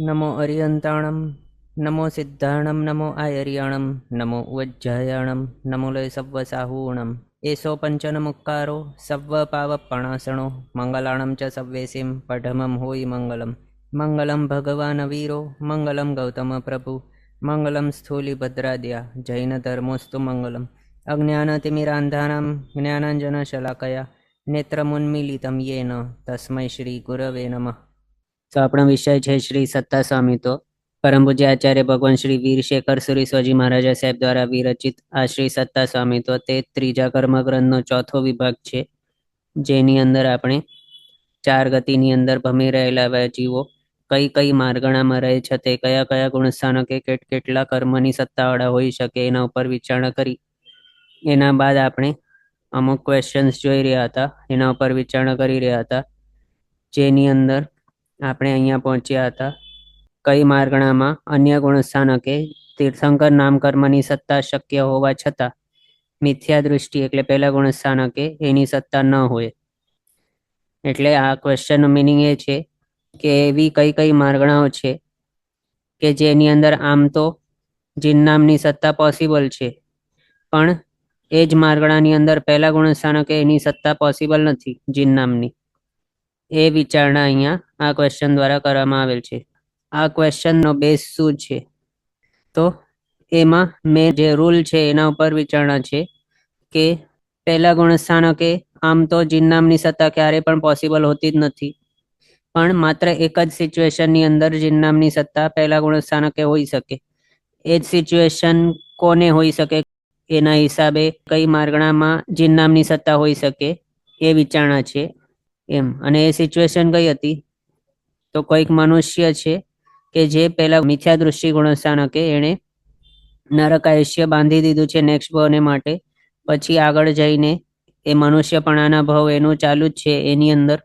નમો અરિયંતાણમ, નમો સિદ્ધાણમ, નમો આયર્યાણમ, નમો ઉજ્જયાણમ, નમો લય સવ્વ સાહૂણમ. એસો પંચનમુક્કારો સવ્વ પાવપણાસણો મંગલાણમ ચ સવ્વેસિમ પઢમમ હોય મંગલમ. મંગલમ ભગવાન વીરો મંગલમ ગૌતમ પ્રભુ મંગલમ સ્થૂલિભદ્રાદ્યા જૈન ધર્મોસ્તુ મંગલમ. અજ્ઞાનતિમિરાંધાનાં જ્ઞાનાંજનશલાકયા નેત્રમુન્મીલિતમ યેન તસ્મૈ શ્રી ગુરવે નમઃ. તો આપણો વિષય છે શ્રી સત્તા સ્વામિત્વ. પરમ પૂજ્ય આચાર્ય ભગવાન શ્રી વીરશેખર સુરી સ્વાજી મહારાજા સાહેબ દ્વારા વિરચિત આ શ્રી સત્તા સ્વામિત્વ તે ત્રીજા કર્મગ્રંથનો ચોથો વિભાગ છે, જેની અંદર આપણે ચાર ગતિની અંદર ભમી રહેલા જીવો કઈ કઈ માર્ગણામાં રહે છે, તે કયા કયા ગુણસ્થાનકે કેટલા કર્મની સત્તાવાળા હોઈ શકે એના ઉપર વિચારણા કરી. એના બાદ આપણે અમુક ક્વેશ્ચન્સ જોઈ રહ્યા હતા, એના ઉપર વિચારણા કરી રહ્યા હતા, જેની અંદર આપણે અહીંયા પહોંચ્યા હતા કઈ માર્ગણામાં અન્ય ગુણસ્થાનકે તીર્થંકર નામકર્મની સત્તા શક્ય હોવા છતાં મિથ્યા દૃષ્ટિ એટલે પહેલા ગુણસ્થાનકે એની સત્તા ન હોય. એટલે આ ક્વેશ્ચનનો મિનિંગ એ છે કે એવી કઈ કઈ માર્ગણાઓ છે કે જેની અંદર આમ તો જીન નામની સત્તા પોસિબલ છે, પણ એ જ માર્ગણાની અંદર પહેલા ગુણસ્થાનકે એની સત્તા પોસિબલ નથી જીન નામની. એ વિચારણા અહીંયા આ ક્વેશ્ચન દ્વારા કરવામાં આવેલ છે. આ ક્વેશ્ચનનો બેઝ શું છે? તો એમાં મેં જે રૂલ છે એના ઉપર વિચારણા છે કે પહેલા ગુણસ્થાનકે આમ તો જીન નામની સત્તા ક્યારે પણ પોસિબલ હોતી જ નથી, પણ માત્ર એક જ સિચ્યુએશનની અંદર જીન નામની સત્તા પહેલા ગુણસ્થાનકે હોઈ શકે. એ જ સિચ્યુએશન કોને હોઈ શકે એના હિસાબે કઈ માર્ગણામાં જીન નામની સત્તા હોઈ શકે એ વિચારણા છે એમ. અને એ સિચ્યુએશન કઈ હતી? તો કોઈક મનુષ્ય છે કે જે પહેલા મિથ્યા દૃષ્ટિ ગુણસ્થાનકે એણે નરક આયુષ્ય બાંધી દીધું છે નેક્સ્ટ ભાવને માટે, પછી આગળ જઈને એ મનુષ્યપણાના ભાવ એનું ચાલુ જ છે, એની અંદર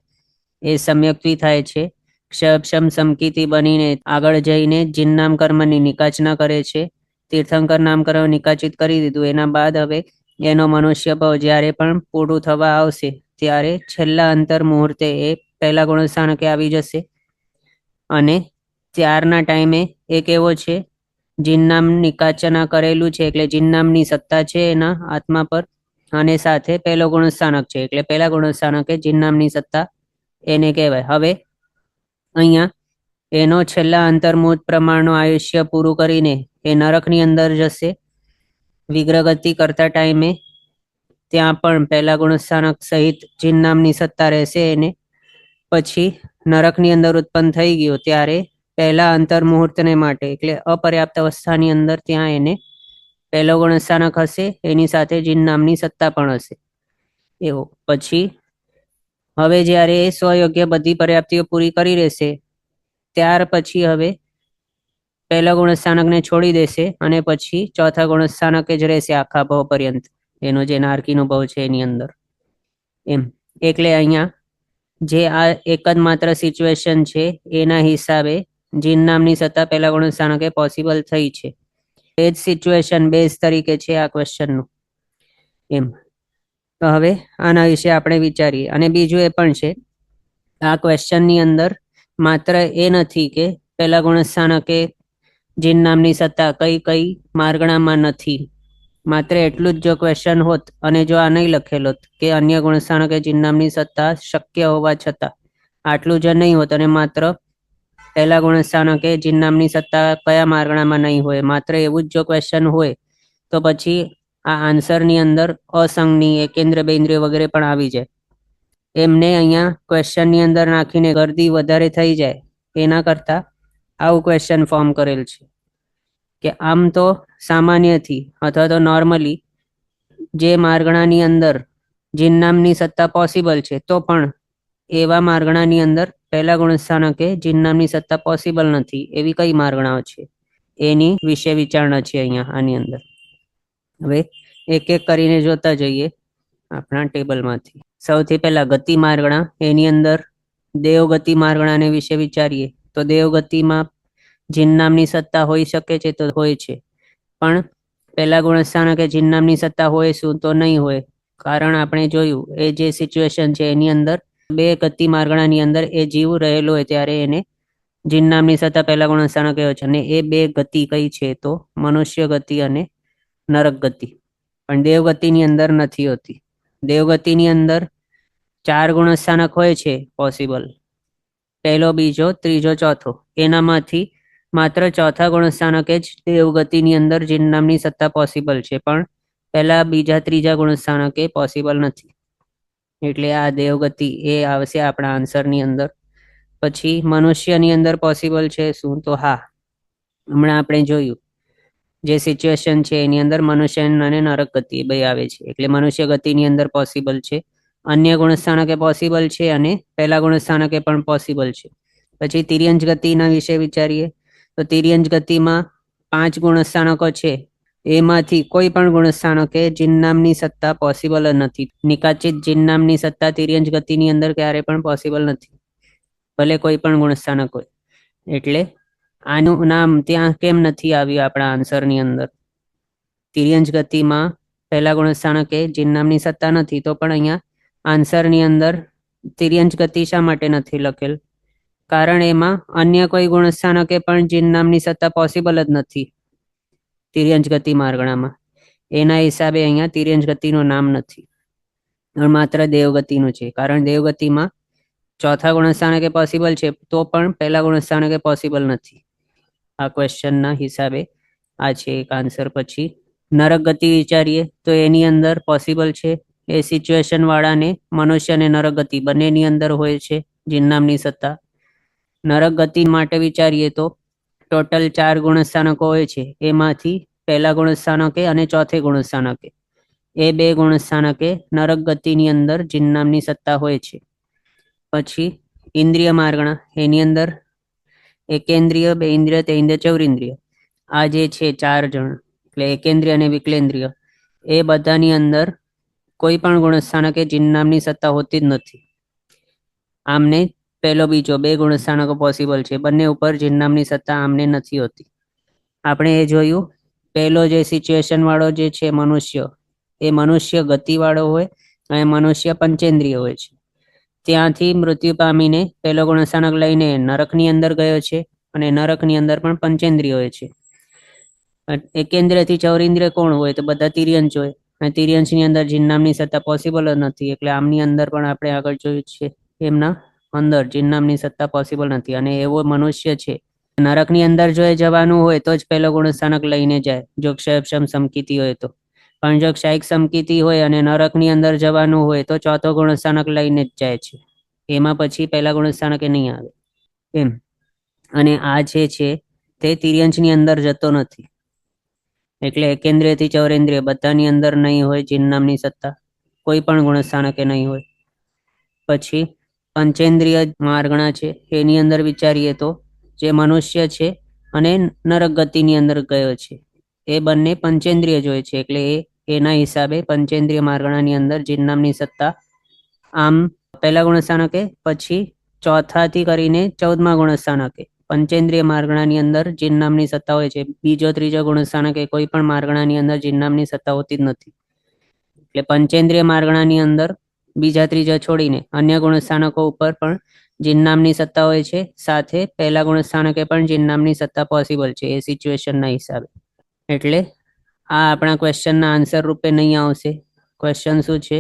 એ સમ્યક્તિ થાય છે, ક્ષમ સમકીતિ બનીને આગળ જઈને જીન નામ કર્મની નિકાચના કરે છે. તીર્થંકર નામ કર્મ નિકાચિત કરી દીધું, એના બાદ હવે એનો મનુષ્ય ભાવ જ્યારે પણ પૂરું થવા આવશે ત્યારે છેલ્લા અંતર મુહૂર્તે એ પહેલા ગુણસ્થાનકે આવી જશે. અને ત્યારના ટાઈમે એક એવો છે જીન નામ નિકાચના કરેલું છે, એટલે જીન નામની સત્તા છે એના આત્મા પર, અને સાથે પહેલો ગુણસ્થાનક છે, એટલે પહેલા ગુણસ્થાનકે જીન નામની સત્તા એને કહેવાય. હવે અહીંયા એનો છેલ્લા અંતર્મુહૂર્ત પ્રમાણનું આયુષ્ય પૂરું કરીને એ નરકની અંદર જશે. વિગ્રહગતિ કરતા ટાઈમે ત્યાં પણ પહેલા ગુણસ્થાનક સહિત જીન નામની સત્તા રહેશે એને. પછી નરકની અંદર ઉત્પન્ન થઈ ગયો ત્યારે પહેલા અંતર્મુહૂર્તને માટે એટલે અપર્યાપ્ત અવસ્થાની અંદર ત્યાં એને પહેલો ગુણસ્થાનક હશે, એની સાથે જીન નામની સત્તા પણ હશે એવો. પછી હવે જ્યારે એ સ્વયોગ્ય બધી પર્યાપ્તિઓ પૂરી કરી રહેશે ત્યાર પછી હવે પહેલા ગુણસ્થાનકને છોડી દેશે અને પછી ચોથા ગુણસ્થાનકે જ રહેશે આખા ભાવ પર્યંત, એનો જે નારકીનો ભાવ છે એની અંદર એમ. એટલે અહીંયા જે આ એક જ માત્ર સિચ્યુએશન છે એના હિસાબે જીન નામની સત્તા પહેલા ગુણસ્થાનકે પોસિબલ થઈ છે. એ જ સિચ્યુએશન બેઝ તરીકે છે આ ક્વેશ્ચનનું એમ. તો હવે આના વિશે આપણે વિચારીએ. અને બીજું એ પણ છે આ ક્વેશ્ચનની અંદર માત્ર એ નથી કે પહેલા ગુણસ્થાનકે જીન નામની સત્તા કઈ કઈ માર્ગણામાં નથી, માત્ર એટલું જ જો ક્વેશ્ચન હોત અને જો આ નહીં લખેલ હોત કે અન્ય ગુણસ્થાનકે જીન નામની સત્તા શક્ય હોવા છતાં, આટલું જ નહીં હોત અને માત્ર પહેલા ગુણસ્થાનકે જીન નામની સત્તા કયા માર્ગણામાં નહીં હોય, માત્ર એવું જ જો ક્વેશ્ચન હોય તો પછી આ આન્સરની અંદર અસંગની એકેન્દ્ર બેન્દ્રિય વગેરે પણ આવી જાય. એમને અહીંયા ક્વેશ્ચનની અંદર નાખીને ગર્દી વધારે થઈ જાય એના કરતા આવું ક્વેશ્ચન ફોર્મ કરેલ છે કે આમ તો સામાન્યથી અથવા તો નોર્મલી જે માર્ગણાની અંદર જીન નામની સત્તા પોસિબલ છે, તો પણ એવા માર્ગણાની અંદર પહેલા ગુણસ્થાનકે જીન નામની સત્તા પોસિબલ નથી એવી કઈ માર્ગણાઓ છે એની વિશે વિચારણા છે અહીંયા આની અંદર. હવે એક એક કરીને જોતા જઈએ આપણા ટેબલમાંથી. સૌથી પહેલા ગતિ માર્ગણા, એની અંદર દેવગતિ માર્ગણાને વિશે વિચારીએ તો દેવગતિમાં જીન નામની સત્તા હોઈ શકે છે તો હોય છે, પણ પહેલા ગુણસ્થાનકે જીન નામની સત્તા હોય શું તો નહીં હોય. કારણ આપણે જોયું એ જે સિચ્યુએશન છે એની અંદર બે ગતિ માર્ગણાની અંદર એ જીવ રહેલો હોય ત્યારે એને જીન નામની સત્તા પહેલા ગુણસ્થાનક કયો છે, અને એ બે ગતિ કઈ છે? તો મનુષ્ય ગતિ અને નરક ગતિ. પણ દેવગતિની અંદર નથી હોતી. દેવગતિની અંદર 4 ગુણસ્થાનક હોય છે પોસિબલ, પહેલો, બીજો, ત્રીજો, ચોથો. એનામાંથી માત્ર ચોથા ગુણસ્થાનકે જ દેવગતિની અંદર જીન નામની સત્તા પોસિબલ છે, પણ પહેલા, બીજા, ત્રીજા ગુણસ્થાનકે પોસિબલ નથી. એટલે આ દેવગતિ એ આવશે આપણા આન્સરની અંદર. પછી મનુષ્યની અંદર પોસિબલ છે શું? તો હા, હમણાં આપણે જોયું જે સિચ્યુએશન છે એની અંદર મનુષ્ય અને નરક ગતિ બે આવે છે, એટલે મનુષ્ય ગતિની અંદર પોસિબલ છે. અન્ય ગુણસ્થાનકે પોસિબલ છે અને પહેલા ગુણસ્થાનકે પણ પોસિબલ છે. પછી તિર્યંજ ગતિના વિશે વિચારીએ તો તિર્યંજ ગતિમાં 5 ગુણસ્થાનકો છે, એમાંથી કોઈ પણ ગુણસ્થાનકે જીન નામની સત્તા પોસિબલ નથી. નિકાચિત જીન નામની સત્તા તિર્યંજ ગતિની અંદર ક્યારે પણ પોસિબલ નથી, ભલે કોઈ પણ ગુણસ્થાનક હોય. એટલે આનું નામ ત્યાં કેમ નથી આવ્યું આપણા આન્સરની અંદર? તિર્યંજ ગતિમાં પહેલા ગુણસ્થાનકે જીન નામની સત્તા નથી, તો પણ અહીંયા આન્સરની અંદર તિર્યંજ ગતિ શા માટે નથી લખેલ? કારણ એમાં અન્ય કોઈ ગુણસ્થાનકે પણ જીન નામની સત્તા પોસિબલ જ નથી તિર્યંજ ગતિ માર્ગણામાં. એના હિસાબે અહીંયા તિર્યંજ ગતિનું નામ નથી, માત્ર દેવગતિનું છે. કારણ દેવગતિમાં ચોથા ગુણસ્થાનકે પોસિબલ છે, તો પણ પહેલા ગુણસ્થાનકે પોસિબલ નથી. આ ક્વેશ્ચનના હિસાબે આ છે એક આન્સર. પછી નરક ગતિ વિચારીએ તો એની અંદર પોસિબલ છે. એ સિચ્યુએશન વાળાને મનુષ્ય અને નરક ગતિ બંનેની અંદર હોય છે જીન નામની સત્તા. નરક ગતિ માટે વિચારીએ તો ટોટલ 4 ગુણસ્થાનકો હોય છે, એમાંથી પહેલા ગુણસ્થાનકે અને ચોથે ગુણસ્થાનકે એ બે ગુણસ્થાનકે નરક ગતિની અંદર જીન નામની સત્તા હોય છે. પછી ઇન્દ્રિય માર્ગણા, એની અંદર એકેન્દ્રિય, બેઇન્દ્રિય, તેઇન્દ્રિય, ચૌરિન્દ્રિય, આ જે છે 4 જણ, એટલે એકેન્દ્રિય અને વિકલેન્દ્રિય, એ બધાની અંદર કોઈ પણ ગુણસ્થાનકે જીન નામની સત્તા હોતી જ નથી. આમને પહેલો, બીજો 2 ગુણસ્થાનકો પોસિબલ છે, બંને ઉપર જીન નામની સત્તા આમને નથી હોતી. આપણે એ જોયું, પહેલો જે સિચ્યુએશન વાળો જે છે મનુષ્ય, એ મનુષ્ય ગતિ વાળો હોય અને મનુષ્ય પંચેન્દ્રિય હોય છે. ત્યાંથી મૃત્યુ પામીને પહેલો ગુણસ્થાનક લઈને નરકની અંદર ગયો છે, અને નરકની અંદર પણ પંચેન્દ્રિય હોય છે. એકેન્દ્રિયથી ચૌરિન્દ્રિય કોણ હોય? તો બધા તિર્યંશ હોય, અને તિર્યંશની અંદર જીન નામની સત્તા પોસિબલ જ નથી. એટલે આમની અંદર પણ આપણે આગળ જોયું છે એમના અંદર જીન નામની સત્તા પોસિબલ નથી. અને એવો મનુષ્ય છે, નરકની અંદર જો એ જવાનું હોય તો જ પહેલો ગુણસ્થાનક લઈને જાય, જો ક્ષયક્ષમ સમકીતી હોય તો. પણ જો ક્ષયિક સમકીતી હોય અને નરકની અંદર જવાનું હોય તો ચોથો ગુણસ્થાનક લઈને જ જાય છે, એમાં પછી પહેલા ગુણસ્થાનકે નહીં આવે એમ. અને આ જે છે તે તિર્યંશની અંદર જતો નથી, એટલે એકેન્દ્રિયથી ચૌરેન્દ્રિય બધાની અંદર નહીં હોય જીન નામની સત્તા, કોઈ પણ ગુણસ્થાનકે નહીં હોય. પછી પંચેન્દ્રિય માર્ગણા છે, એની અંદર વિચારીએ તો જે મનુષ્ય છે અને નરક ગતિની અંદર ગયો છે, એ બંને પંચેન્દ્રિય જ હોય છે. એટલે એના હિસાબે પંચેન્દ્રિય માર્ગણાની અંદર જીન નામની સત્તા આમ પહેલા ગુણસ્થાનકે, પછી ચોથાથી કરીને 14મા ગુણસ્થાનકે પંચેન્દ્રિય માર્ગણાની અંદર જીન નામની સત્તા હોય છે. બીજો, ત્રીજો ગુણસ્થાનકે કોઈ પણ માર્ગણાની અંદર જીન નામની સત્તા હોતી જ નથી. એટલે પંચેન્દ્રિય માર્ગણાની અંદર બીજા, ત્રીજા છોડીને અન્ય ગુણસ્થાનકો ઉપર પણ જીન નામની સત્તા હોય છે, સાથે પહેલા ગુણસ્થાનકે પણ જીન નામની સત્તા પોસિબલ છે એ સિચ્યુએશનના હિસાબે. એટલે આ આપણા ક્વેશ્ચનના આન્સર રૂપે નહીં આવશે. ક્વેશ્ચન શું છે?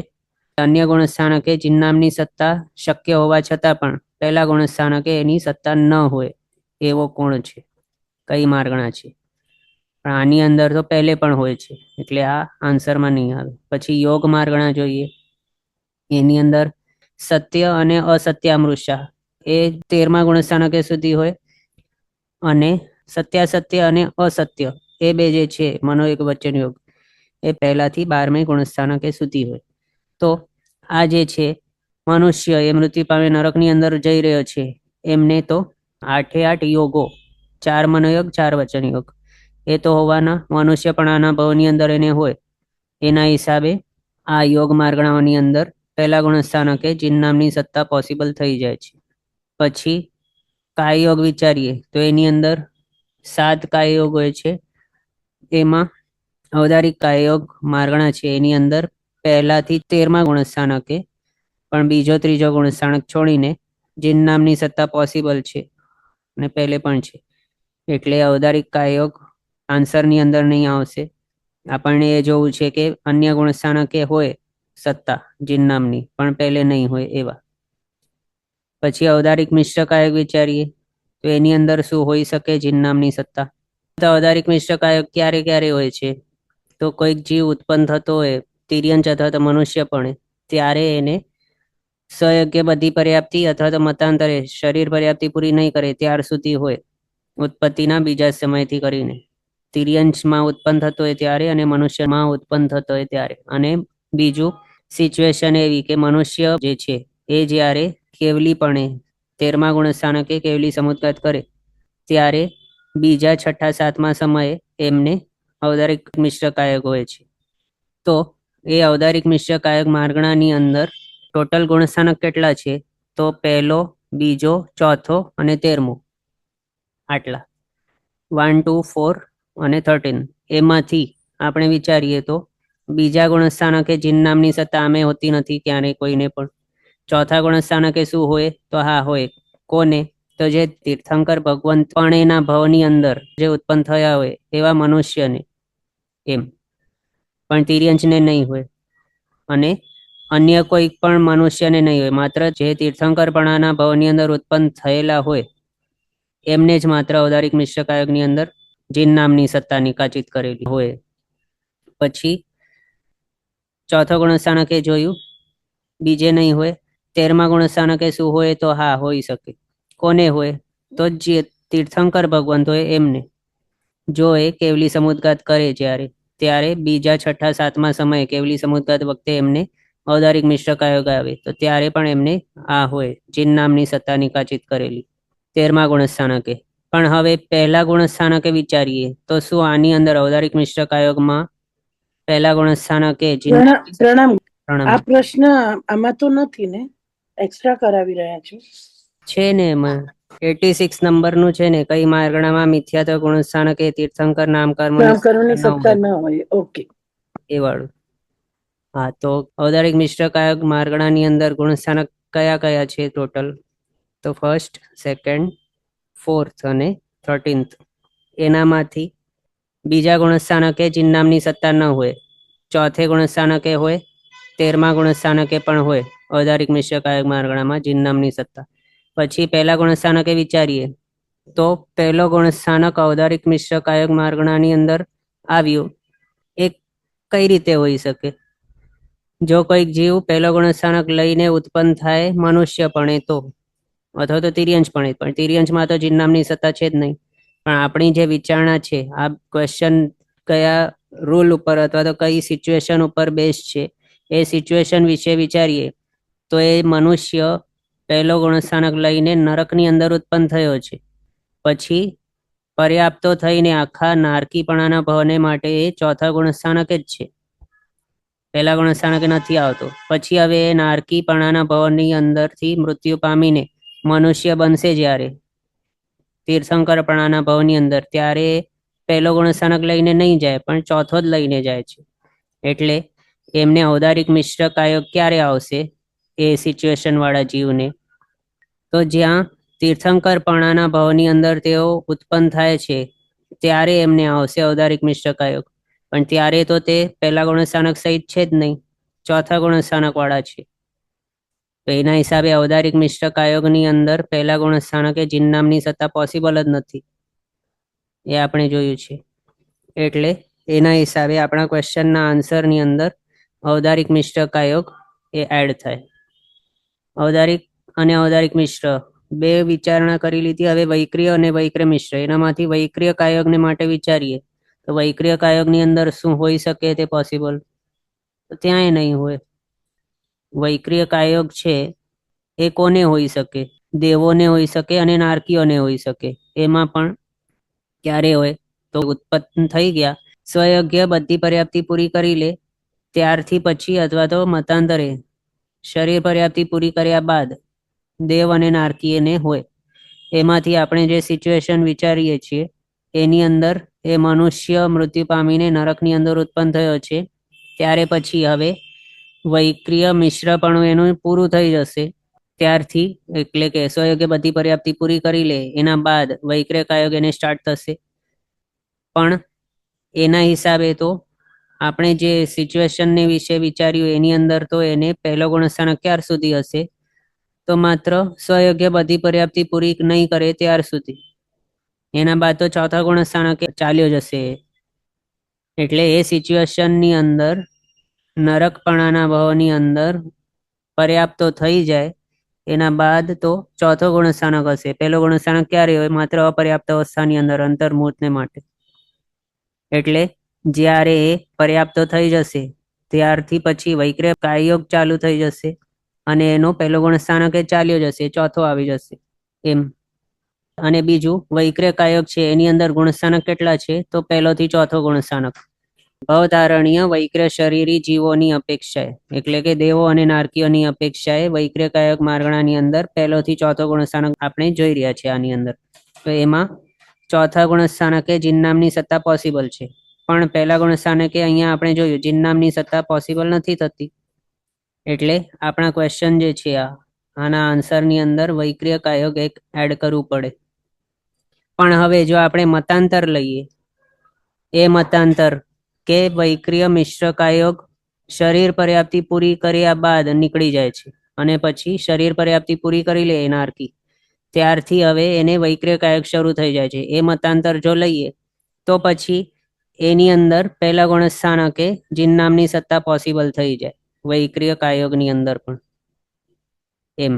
અન્ય ગુણસ્થાનકે જીન નામની સત્તા શક્ય હોવા છતાં પણ પહેલા ગુણસ્થાનકે એની સત્તા ન હોય એવો કોણ છે, કઈ માર્ગણા છે? પણ આની અંદર તો પહેલે પણ હોય છે, એટલે આ આન્સરમાં નહીં આવે. પછી યોગ માર્ગણા જોઈએ, એની અંદર સત્ય અને અસત્યામૃષા એ 13મા ગુણસ્થાનકે સુધી હોય, અને સત્યાસત્ય અને અસત્ય એ બે જે છે મનો એક વચન યોગ, એ પહેલાથી 12મે ગુણસ્થાનકે સુધી હોય. તો આ જે છે મનુષ્ય એ મૃત્યુ પામે નરકની અંદર જઈ રહ્યો છે, એમને તો 8 યોગો, 4 મનોયોગ, 4 વચન યોગ, એ તો હોવાના. મનુષ્ય પણ આના ભાવની અંદર એને હોય, એના હિસાબે આ યોગ માર્ગણાઓની અંદર પહેલા ગુણસ્થાનકે જીન નામની સત્તા પોસિબલ થઈ જાય છે. પછી કાય યોગ વિચારીએ તો એની અંદર 7 કાય યોગ હોય છે. એમાં ઔદારિક કાયયોગ માર્ગણા છે, એની અંદર પહેલાથી 13મા ગુણસ્થાનકે પણ બીજો, ત્રીજો ગુણસ્થાનક છોડીને જીન નામની સત્તા પોસિબલ છે. અને પહેલે પણ છે, એટલે ઔદારિક કાયગ આન્સરની અંદર નહીં આવશે. આપણને એ જોવું છે કે અન્ય ગુણસ્થાનકે હોય સત્તા જીન નામની, પણ પહેલે નહીં હોય એવા. પછી ઔદારિક મિશ્ર કાયક વિચારીએ તો એની અંદર શું હોઈ શકે? જીન નામની સત્તા. તો ઔદારિક મિશ્ર કાયક ક્યારે ક્યારે હોય છે? તો કોઈક જીવ ઉત્પન્ન થતો હોય તિર્યંચ અથવા તો મનુષ્ય પણ, ત્યારે એને સયજ્ઞ બધી પર્યાપ્તિ અથવા તો મતાંતરે શરીર પર્યાપ્તિ પૂરી નહીં કરે ત્યાર સુધી હોય, ઉત્પત્તિના બીજા સમયથી કરીને. તિર્યંશમાં ઉત્પન્ન થતો હોય ત્યારે અને મનુષ્યમાં ઉત્પન્ન થતો હોય ત્યારે. અને બીજું સિચ્યુએશન એવી કે મનુષ્ય જે છે એ જ્યારે કેવલીપણે 13મા ગુણસ્થાનકે કેવલી સમુદ્ગત કરે ત્યારે બીજા 6ઠા 7મા સમયે એમને ઔદારિક મિશ્ર કાયક હોય છે. તો એ ઔદારિક મિશ્ર કાયક માર્ગણાની અંદર ટોટલ ગુણસ્થાનક કેટલા છે? તો પહેલો, બીજો, ચોથો અને 13મો, આટલા 1, 2, 4 અને 13. એમાંથી આપણે વિચારીએ તો બીજા ગુણસ્થાનકે જીન નામની સત્તા આમે હોતી નથી ક્યારેય કોઈને પણ. ચોથા ગુણસ્થાનકે શું હોય? તો હા હોય. કોને? તો જે તીર્થંકર ભગવંત પણ એના ભવની અંદર જે ઉત્પન્ન થયા હોય એવા મનુષ્યને, એમ. પણ તિર્યંચને નહીં હોય. અને અન્ય કોઈ પણ મનુષ્યને નહીં હોય, માત્ર જે તીર્થંકરપણાના ભવની અંદર ઉત્પન્ન થયેલા હોય એમને જ માત્ર ઔદારિક મિશ્ર કાયકની અંદર જીન નામની સત્તા નિકાચિત કરેલી હોય. પછી ચોથો ગુણસ્થાનકે જોયું, બીજે નહીં હોય. 13મા ગુણસ્થાનકે શું હોય? તો હા હોઈ શકે. કોને હોય? તો જે તીર્થંકર ભગવંત હોય એમને. જો એ કેવલી સમુદ્ગાત કરે ત્યારે બીજા 6ઠા 7મા સમયે કેવલી સમુદ્ગાત વખતે એમને ઔદારિક મિશ્ર કાયક આવે તો ત્યારે પણ એમને આ હોય, જીન નામની સત્તા નિકાચિત કરેલી 13મા ગુણસ્થાનકે. પણ હવે પહેલા ગુણસ્થાનકે વિચારીએ તો શું આની અંદર ઔદારિક મિશ્ર કાયકમાં પહેલા ગુણસ્થાનકે પ્રણામ. આ પ્રશ્ન આમાં તો નથી ને? એક્સ્ટ્રા કરાવી રહ્યા છે ને એમાં 86 નંબરનું છે ને, કઈ માર્ગણામાં મિથ્યાત્વ ગુણસ્થાનકે તીર્થંકર નામકર્મની સત્તા ન હોય. ઓકે, એ વાળું. હા, તો ઔદારિક મિશ્ર કાયક માર્ગણાની અંદર ગુણસ્થાનક કયા કયા છે ટોટલ? તો ફર્સ્ટ, સેકન્ડ, 4th અને 13th. એનામાંથી બીજા ગુણસ્થાનકે જીન નામની સત્તા ન હોય, ચોથે ગુણસ્થાનકે હોય, 13મા ગુણસ્થાનકે પણ હોય ઔદારિક મિશ્ર કાયક માર્ગણામાં જીન નામની સત્તા. પછી પહેલા ગુણસ્થાનકે વિચારીએ તો પહેલો ગુણસ્થાનક ઔદારિક મિશ્ર કાયક માર્ગણાની અંદર આવ્યું એ કઈ રીતે હોઈ શકે? જો કોઈક જીવ પહેલો ગુણસ્થાનક લઈને ઉત્પન્ન થાય મનુષ્યપણે તો, અથવા તો તિર્યંશપણે. પણ તિર્યંશમાં તો જીન નામની સત્તા છે જ નહીં. પણ આપણી જે વિચારણા છે, આ ક્વેશ્ચન કયા રૂલ ઉપર અથવા તો કઈ સિચ્યુએશન ઉપર બેઝ છે એ સિચ્યુએશન વિશે વિચારીએ તો એ મનુષ્ય પહેલો ગુણસ્થાનક લઈને નરકની અંદર ઉત્પન્ન થયો છે. પછી પર્યાપ્તો થઈને આખા નારકીપણાના ભવને માટે એ ચોથા ગુણસ્થાનક જ છે, પહેલા ગુણસ્થાનકે નથી આવતો. પછી હવે એ નારકીપણાના ભવનની અંદરથી મૃત્યુ પામીને મનુષ્ય બનશે જ્યારે તીર્થંકરપણાના ભવની અંદર, ત્યારે પહેલો ગુણસ્થાનક લઈને નહીં જાય પણ ચોથો જ લઈને જાય છે. એટલે એમને ઔદારિક મિશ્ર કાયક ક્યારે આવશે એ સિચ્યુએશન વાળા જીવને? તો જ્યાં તીર્થંકરપણાના ભવની અંદર તેઓ ઉત્પન્ન થાય છે ત્યારે એમને આવશે ઔદારિક મિશ્ર કાયક. પણ ત્યારે તો તે પહેલા ગુણસ્થાનક સહિત છે જ નહીં, ચોથા ગુણસ્થાનક વાળા છે. તો એના હિસાબે ઔદારિક મિશ્ર કાયગની અંદર પહેલા ગુણસ્થાનકે જીન નામની સત્તા પોસિબલ જ નથી, એ આપણે જોયું છે. એટલે એના હિસાબે આપણા ક્વેશ્ચનના આન્સરની અંદર ઔદારિક મિશ્ર કાયગ એ એડ થાય. ઔદારિક અને ઔદારિક મિશ્ર બે વિચારણા કરી લીધી. હવે વૈક્રિય અને વૈક્રિય મિશ્ર, એનામાંથી વૈક્રિય કાયગને માટે વિચારીએ તો વૈક્રિય કાયગની અંદર શું હોઈ શકે તે પોસિબલ? તો ત્યાંય નહીં હોય. વૈક્રિય કાયગ છે એ કોને હોઈ શકે? દેવોને હોઈ શકે અને નારકીઓને હોઈ શકે. એમાં પણ ક્યારે હોય? તો ઉત્પન્ન થઈ ગયા, સ્વયજ્ઞ બધી પર્યાપ્તિ પૂરી કરી લે ત્યારથી પછી, અથવા તો મતાંતરે શરીર પર્યાપ્તિ પૂરી કર્યા બાદ દેવ અને નારકીયને હોય. એમાંથી આપણે જે સિચ્યુએશન વિચારીએ છીએ એની અંદર એ મનુષ્ય મૃત્યુ પામીને નરકની અંદર ઉત્પન્ન થયો છે, ત્યારે પછી હવે વૈક્રિય મિશ્રપણું એનું પૂરું થઈ જશે. ત્યારથી એટલે કે સ્વયોગ્ય બધી પર્યાપ્તિ પૂરી કરી લે એના બાદ વૈક્રિય કાયોગ એને સ્ટાર્ટ થશે. પણ એના હિસાબે તો આપણે જે સિચ્યુએશનને વિશે વિચાર્યું એની અંદર તો એને પહેલો ગુણસ્થાનક ક્યાર સુધી હશે? તો માત્ર સ્વયોગ્ય બધી પર્યાપ્તિ પૂરી નહીં કરે ત્યાર સુધી. એના બાદ તો ચોથા ગુણસ્થાનક ચાલ્યો જશે. એટલે એ સિચ્યુએશનની અંદર નરકપણાના ભાવની અંદર પર્યાપ્તો થઈ જાય એના બાદ તો ચોથો ગુણસ્થાનક હશે. પહેલો ગુણસ્થાનક ક્યારે હોય? માત્ર અપર્યાપ્ત અવસ્થાની અંદર અંતર્મુહૂર્તને માટે. એટલે જ્યારે એ પર્યાપ્તો થઈ જશે ત્યારથી પછી વૈક્રિય કાયોગ ચાલુ થઈ જશે અને એનો પહેલો ગુણસ્થાનક એ ચાલ્યો જશે, ચોથો આવી જશે એમ. અને બીજું વૈક્રિય કાયોગ છે એની અંદર ગુણસ્થાનક કેટલા છે? તો પહેલોથી ચોથો ગુણસ્થાનક. ભવધારણીય વૈક્રિય શરીરી જીવોની અપેક્ષાએ એટલે કે દેવો અને નારકીઓની અપેક્ષાએ વૈક્રિય કાયોગ માર્ગણાની અંદર પહેલોથી ચોથો ગુણસ્થાનક આપણે જોઈ રહ્યા છીએ આની અંદર. તો એમાં ચોથા ગુણસ્થાનકે જીન નામની સત્તા પોસિબલ છે, પણ પહેલા ગુણસ્થાનકે અહીંયા આપણે જોયું જીન નામની સત્તા પોસિબલ નથી થતી. એટલે આપણા ક્વેશ્ચન જે છે આના આન્સરની અંદર વૈક્રિય કાયોગ એક એડ કરવું પડે. પણ હવે જો આપણે મતાંતર લઈએ, એ મતાંતર કે વૈક્રિય મિશ્ર કાયોગ શરીર પર્યાપ્તિ પૂરી કર્યા બાદ નીકળી જાય છે અને પછી શરીર પર્યાપ્તિ પૂરી કરી લે નારકી, ત્યારથી હવે એને વૈક્રિય કાયોગ શરૂ થઈ જાય છે. એ મતાંતર જો લઈએ તો પછી એની અંદર પહેલા ગુણસ્થાનકે જીન નામની સત્તા પોસિબલ થઈ જાય વૈક્રિય કાયોગની અંદર પણ એમ.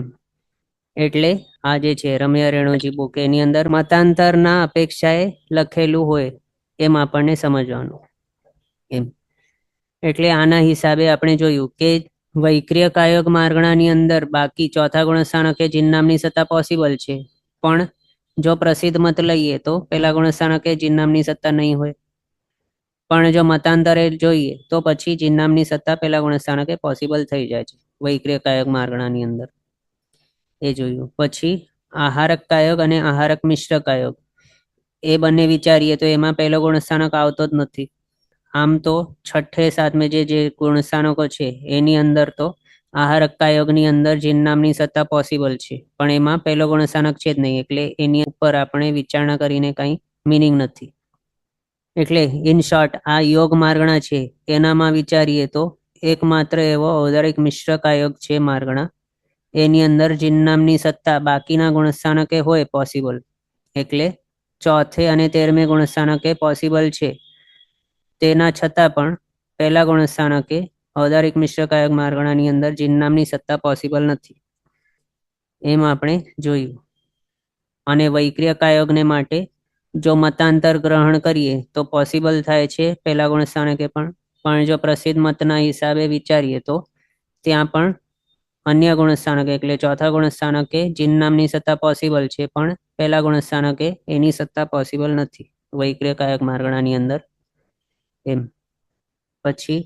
એટલે આ જે છે રમ્યા રેણુજી બુક એની અંદર મતાંતરના અપેક્ષાએ લખેલું હોય એમ આપણને સમજવાનું એમ. એટલે આના હિસાબે આપણે જોયું કે વૈક્રિય કાયોગ માર્ગણાની અંદર બાકી ચોથા ગુણસ્થાનકે જીન નામની સત્તા પોસિબલ છે, પણ જો પ્રસિદ્ધ મત લઈએ તો પહેલા ગુણસ્થાનકે જીન નામની સત્તા નહીં હોય. પણ જો મતાંતરે જોઈએ તો પછી જીન નામની સત્તા પહેલા ગુણસ્થાનકે પોસિબલ થઈ જાય છે વૈક્રિય કાયોગ માર્ગણાની અંદર. એ જોયું. પછી આહારક કાયોગ અને આહારક મિશ્ર કાયોગ એ બંને વિચારીએ તો એમાં પહેલો ગુણસ્થાનક આવતો જ નથી. આમ તો છઠ્ઠે સાતમે જે ગુણસ્થાનકો છે એની અંદર તો આહારક કાયોગની અંદર જીન નામની સત્તા પોસિબલ છે, પણ એમાં પહેલો ગુણસ્થાનક છે જ નહીં. એટલે એની ઉપર આપણે વિચારણા કરીને કંઈ મિનિંગ નથી. એટલે ઇન શોર્ટ આ યોગ માર્ગણા છે એનામાં વિચારીએ તો એકમાત્ર એવો ઔદારિક મિશ્ર કાયોગ છે માર્ગણા, એની અંદર જીન નામની સત્તા બાકીના ગુણસ્થાનકે હોય પોસિબલ. એટલે ચોથે અને 13મે ગુણસ્થાનકે પોસિબલ છે, તેના છતાં પણ પહેલા ગુણસ્થાનકે ઔદારિક મિશ્ર કાયોગ માર્ગણાની અંદર જીન નામની સત્તા પોસિબલ નથી એમ આપણે જોયું. અને વૈક્રિય કાયોગને માટે જો મતાંતર ગ્રહણ કરીએ તો પોસિબલ થાય છે પહેલા ગુણસ્થાનકે પણ જો પ્રસિદ્ધ મતના હિસાબે વિચારીએ તો ત્યાં પણ અન્ય ગુણસ્થાનકે એટલે ચોથા ગુણસ્થાનકે જીન નામની સત્તા પોસિબલ છે, પણ પહેલા ગુણસ્થાનકે એની સત્તા પોસિબલ નથી વૈક્રિય કાયોગ માર્ગણાની અંદર એમ. પછી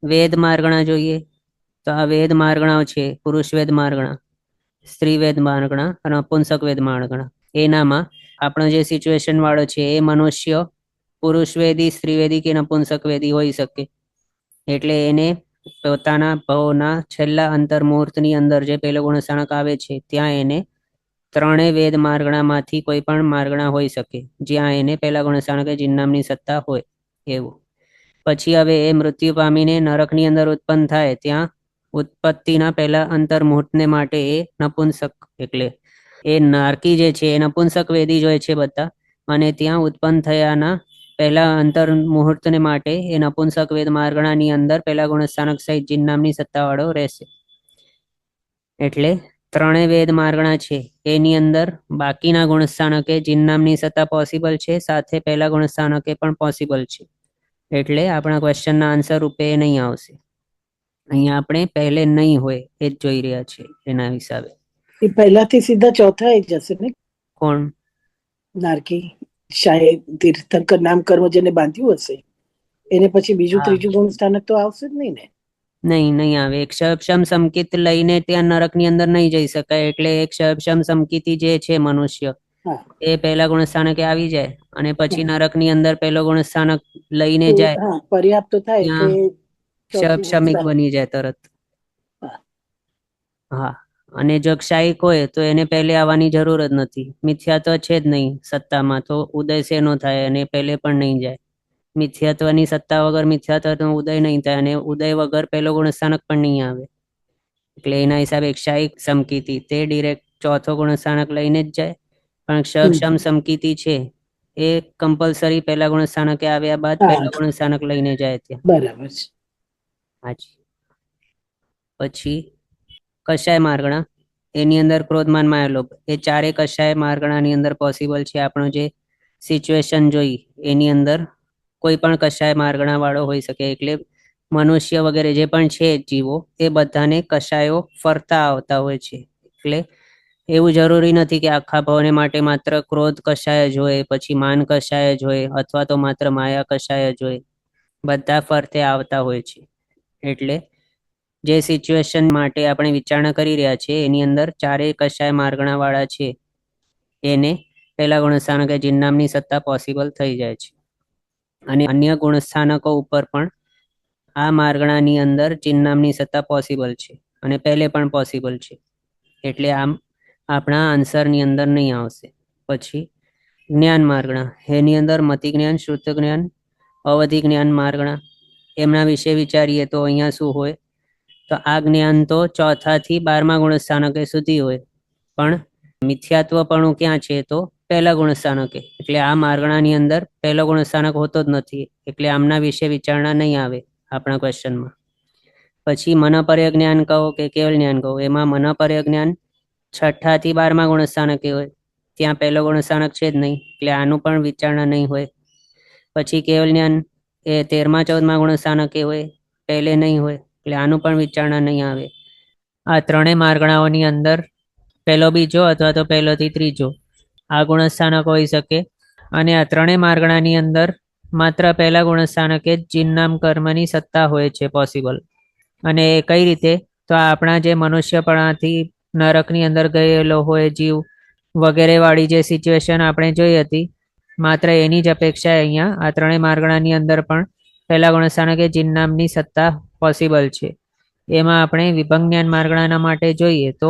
વેદ માર્ગણા જોઈએ તો આ વેદ માર્ગણાઓ છે પુરુષ વેદ માર્ગણા, સ્ત્રી વેદ માર્ગણા અને નપુંસક વેદ માર્ગણા. એનામાં આપણો જે સિચ્યુએશન વાળો છે એ મનુષ્ય પુરુષ વેદી, સ્ત્રીવેદી કે નપુંસક વેદી હોઈ શકે. એટલે એને પોતાના ભવના છેલ્લા અંતર્મુહૂર્તની અંદર જે પહેલો ગુણસ્થાનક આવે છે ત્યાં એને ત્રણેય વેદ માર્ગણામાંથી કોઈ પણ માર્ગણા હોઈ શકે જ્યાં એને પહેલા ગુણસ્થાનકે જીન નામની સત્તા હોય એવું. પછી હવે એ મૃત્યુ પામીને નરકની અંદર ઉત્પન્ન થાય ત્યાં ઉત્પત્તિના પહેલા અંતર્મુહૂર્તને માટે એ નપુંસક એટલે એ નારકી જે છે એ નપુંસક વેદી જોઈએ છે બધા, અને ત્યાં ઉત્પન્ન થયાના પહેલા અંતર્મુહૂર્તને માટે એ નપુંસક વેદ માર્ગણાની અંદર પહેલા ગુણસ્થાનક સહિત જીન નામની સત્તાવાળો રહેશે. એટલે ત્રણેય વેદ માર્ગણા છે એની અંદર બાકીના ગુણસ્થાનકે જીન નામની સત્તા પોસિબલ છે, સાથે પહેલા ગુણસ્થાનકે પણ પોસિબલ છે. એટલે આપણા ક્વેશ્ચનના આન્સર રૂપે એ નહીં આવશે. અહીંયા આપણે પહેલે નહીં હોય એ જ જોઈ રહ્યા છીએ એના હિસાબે. એ પહેલાથી સીધા ચોથા એક જશે ને? કોણ? નારકી શાયદ તીર્થંકર નામ કર્મ જેને બાંધ્યું હશે એને પછી બીજું ત્રીજું ગુણસ્થાનક તો આવશે જ નહીં ને? નહીં આવે. એક ક્ષમ સમકિત લઈને ત્યાં નરકની અંદર નહીં જઈ શકાય. એટલે એક ક્ષમ સમકિતી જે છે મનુષ્ય એ પહેલા ગુણસ્થાનકે આવી જાય અને પછી નરકની અંદર પહેલો ગુણસ્થાનક લઈને જાય, પર્યાપ્ત થાય ક્ષમિક બની જાય તરત. હા, અને જો ક્ષાયિક હોય તો એને પહેલે આવવાની જરૂર જ નથી. મિથ્યાત્વ છે જ નહીં સત્તામાં, તો ઉદય શેનો થાય અને પહેલે પણ નહીં જાય. મિથ્યાત્વની સત્તા વગર મિથ્યાત્વનો ઉદય નહીં થાય અને ઉદય વગર પહેલો ગુણસ્થાનક પણ નહીં આવે. એટલે એના હિસાબે ક્ષાયિક સમકીતિ તે ડિરેક્ટ ચોથો ગુણસ્થાનક લઈને જ જાય. પણ ક્ષમ સમકીતિ છે એ કમ્પલસરી પહેલા ગુણસ્થાનકે આવ્યા બાદ પહેલા ગુણસ્થાનક લઈને જાય ત્યાં. બરાબર છે. હાજી. પછી કષાય માર્ગણા, એની અંદર ક્રોધમાન માયાલોભ, એ ચારે કષાય માર્ગણાની અંદર પોસિબલ છે. આપણો જે સિચ્યુએશન જોઈ એની અંદર કોઈ પણ કષાય માર્ગણા વાળો હોઈ શકે. એટલે મનુષ્ય વગેરે જે પણ છે જીવો એ બધાને કષાયો ફરતા આવતા હોય છે. એટલે એવું જરૂરી નથી કે આખા ભવને માટે માત્ર ક્રોધ કષાય જ હોય, પછી માન કષાય જ હોય, અથવા તો માત્ર માયા કષાય જ હોય. બધા ફરતે આવતા હોય છે. એટલે જે સિચ્યુએશન માટે આપણે વિચારણા કરી રહ્યા છીએ એની અંદર ચારેય કષાય માર્ગણા વાળા છે એને પહેલા ગુણસ્થાનકે જીન નામની સત્તા પોસિબલ થઈ જાય છે. અને અન્ય ગુણસ્થાનકો ઉપર પણ આ માર્ગણાની અંદર જીન નામની સત્તા પોસિબલ છે અને પહેલે પણ પોસિબલ છે. એટલે આમ આપણા આન્સરની અંદર નહીં આવશે. પછી જ્ઞાન માર્ગણા, એની અંદર મતિ જ્ઞાન, શ્રુત જ્ઞાન, અવધિ જ્ઞાન માર્ગણા, એમના વિશે વિચારીએ તો અહીંયા શું હોય, તો આ જ્ઞાન તો 4થા થી 12મા ગુણસ્થાનકે સુધી હોય, પણ મિથ્યાત્વપણું ક્યાં છે તો પહેલા ગુણસ્થાનકે. એટલે આ માર્ગણાની અંદર પહેલો ગુણસ્થાનક હોતો જ નથી. એટલે આમના વિશે વિચારણા નહીં આવે આપણા ક્વેશ્ચનમાં. પછી મનપર્ય જ્ઞાન કહો કે કેવલ જ્ઞાન કહો, એમાં મનપર્ય જ્ઞાન 6થા થી 12મા ગુણસ્થાનકે હોય, ત્યાં પહેલો ગુણસ્થાનક છે જ નહીં. એટલે આનું પણ વિચારણા નહીં હોય. પછી કેવલ જ્ઞાન એ 13મા 14મા ગુણસ્થાનકે હોય, પહેલે નહીં હોય. એટલે આનું પણ વિચારણા નહીં આવે. આ ત્રણેય માર્ગણાઓની અંદર પહેલો બીજો અથવા તો પહેલોથી ત્રીજો આ ગુણસ્થાનક હોઈ શકે. અને આ ત્રણેય માર્ગણાની અંદર માત્ર પહેલા ગુણસ્થાનકે જ જીન નામ કર્મની સત્તા હોય છે પોસિબલ. અને એ કઈ રીતે, તો આપણા જે મનુષ્યપણાથી નરકની અંદર ગયેલો હોય જીવ વગેરે વાળી જે સિચ્યુએશન આપણે જોઈ હતી, માત્ર એની જ અપેક્ષા અહીંયા આ ત્રણેય માર્ગણાની અંદર પણ પહેલા ગુણસ્થાનકે જીન નામની સત્તા પોસિબલ છે. એમાં આપણે વિભંજ્ઞાન માર્ગણાના માટે જોઈએ તો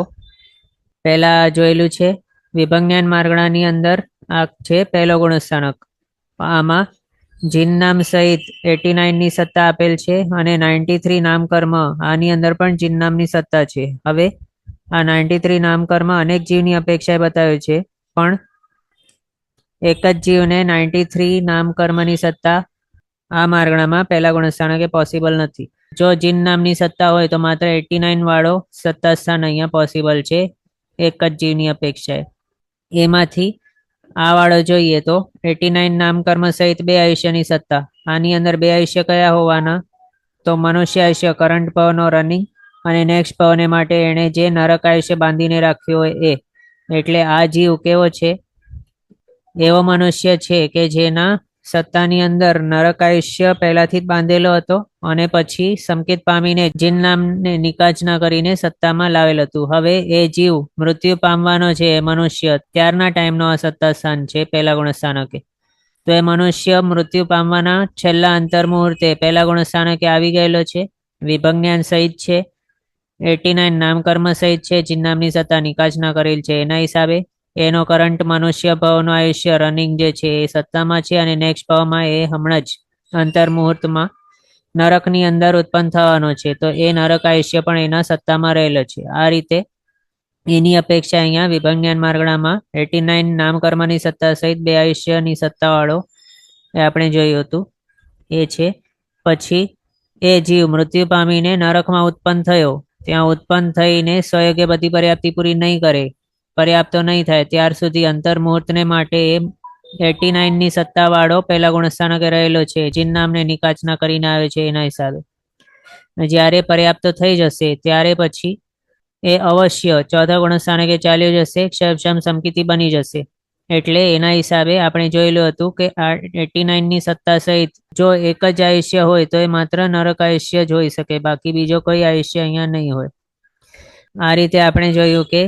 પહેલા જોયેલું છે વિભંજ્ઞાન માર્ગણાની અંદર આ છે પહેલો ગુણસ્થાનક. આમાં જીન નામ સહિત 89 ની સત્તા આપેલ છે અને 93 નામ કર્મ આની અંદર પણ જીન નામની સત્તા છે. હવે આ 93 નામ કર્મ અનેક જીવની અપેક્ષાએ બતાવ્યું છે, પણ એક જ જીવને 93 નામ કર્મની સત્તા આ માર્ગણામાં પહેલા ગુણસ્થાનકે પોસિબલ નથી. જો જીન નામની સત્તા હોય તો માત્ર 89 વાળો સત્તા સ્થાન અહીંયા પોસિબલ છે એક જ જીવની અપેક્ષાએ. એમાંથી આ વાળો જોઈએ તો 89 નામ કર્મ સહિત 2 આયુષ્યની સત્તા. આની અંદર 2 આયુષ્ય કયા હોવાના, તો મનુષ્ય આયુષ્ય કરંટ ભાવનો રનિંગ અને નેક્સ્ટ ભાવને માટે એણે જે નરક આયુષ્ય બાંધીને રાખ્યું હોય એ. એટલે આ જીવ કેવો છે, એવો મનુષ્ય છે કે જેના સત્તાની અંદર નરક આયુષ્ય પહેલાથી જ બાંધેલો હતો અને પછી સંકેત પામીને જીન નામને નિકાચના કરીને સત્તામાં લાવેલ હતું. હવે એ જીવ મૃત્યુ પામવાનો છે એ મનુષ્ય ત્યારના ટાઈમનો આ સત્તા સ્થાન છે પહેલા ગુણસ્થાનકે. તો એ મનુષ્ય મૃત્યુ પામવાના છેલ્લા અંતર મુહૂર્તે પહેલા ગુણસ્થાનકે આવી ગયેલો છે, વિભંજ્ઞાન સહિત છે, 89 નામ કર્મ સહિત છે, જીન નામની સત્તા નિકાચના કરેલ છે. એના હિસાબે એનો કરંટ મનુષ્ય ભાવનો આયુષ્ય રનિંગ જે છે એ સત્તામાં છે અને નેક્સ્ટ ભાવમાં એ હમણાં જ અંતર મુહૂર્તમાં નરકની અંદર ઉત્પન્ન થવાનો છે. તો એ નરક આયુષ્ય પણ એના સત્તામાં રહેલો છે. આ રીતે એની અપેક્ષા અહીંયા વિભંજ્ઞાન માર્ગણામાં 89 નામ કર્મની સત્તા સહિત 2 આયુષ્યની સત્તા વાળો એ આપણે જોયું હતું એ છે. પછી એ જીવ મૃત્યુ પામીને નરકમાં ઉત્પન્ન થયો, ત્યાં ઉત્પન્ન થઈને સ્વયોગ્ય બધી પર્યાપ્તિ પૂરી નહીં કરે, પર્યાપ્તો નહીં થાય ત્યાર સુધી અંતર મુહૂર્તને માટે એ 89 ની સત્તા વાળો પહેલા ગુણસ્થાનકે રહેલો છે, જીન નામને નિકાચના કરીને આવે છે. એના હિસાબે જ્યારે પર્યાપ્ત થઈ જશે ત્યારે પછી એ અવશ્ય ચોથા ગુણસ્થાનકે ચાલ્યો જશે, ક્ષમ સમકીતિ બની જશે. એટલે એના હિસાબે આપણે જોયેલું હતું કે આ 89 ની સત્તા સહિત જો એક જ આયુષ્ય હોય તો એ માત્ર નરક આયુષ્ય જ હોઈ શકે, બાકી બીજો કોઈ આયુષ્ય અહીંયા નહીં હોય. આ રીતે આપણે જોયું કે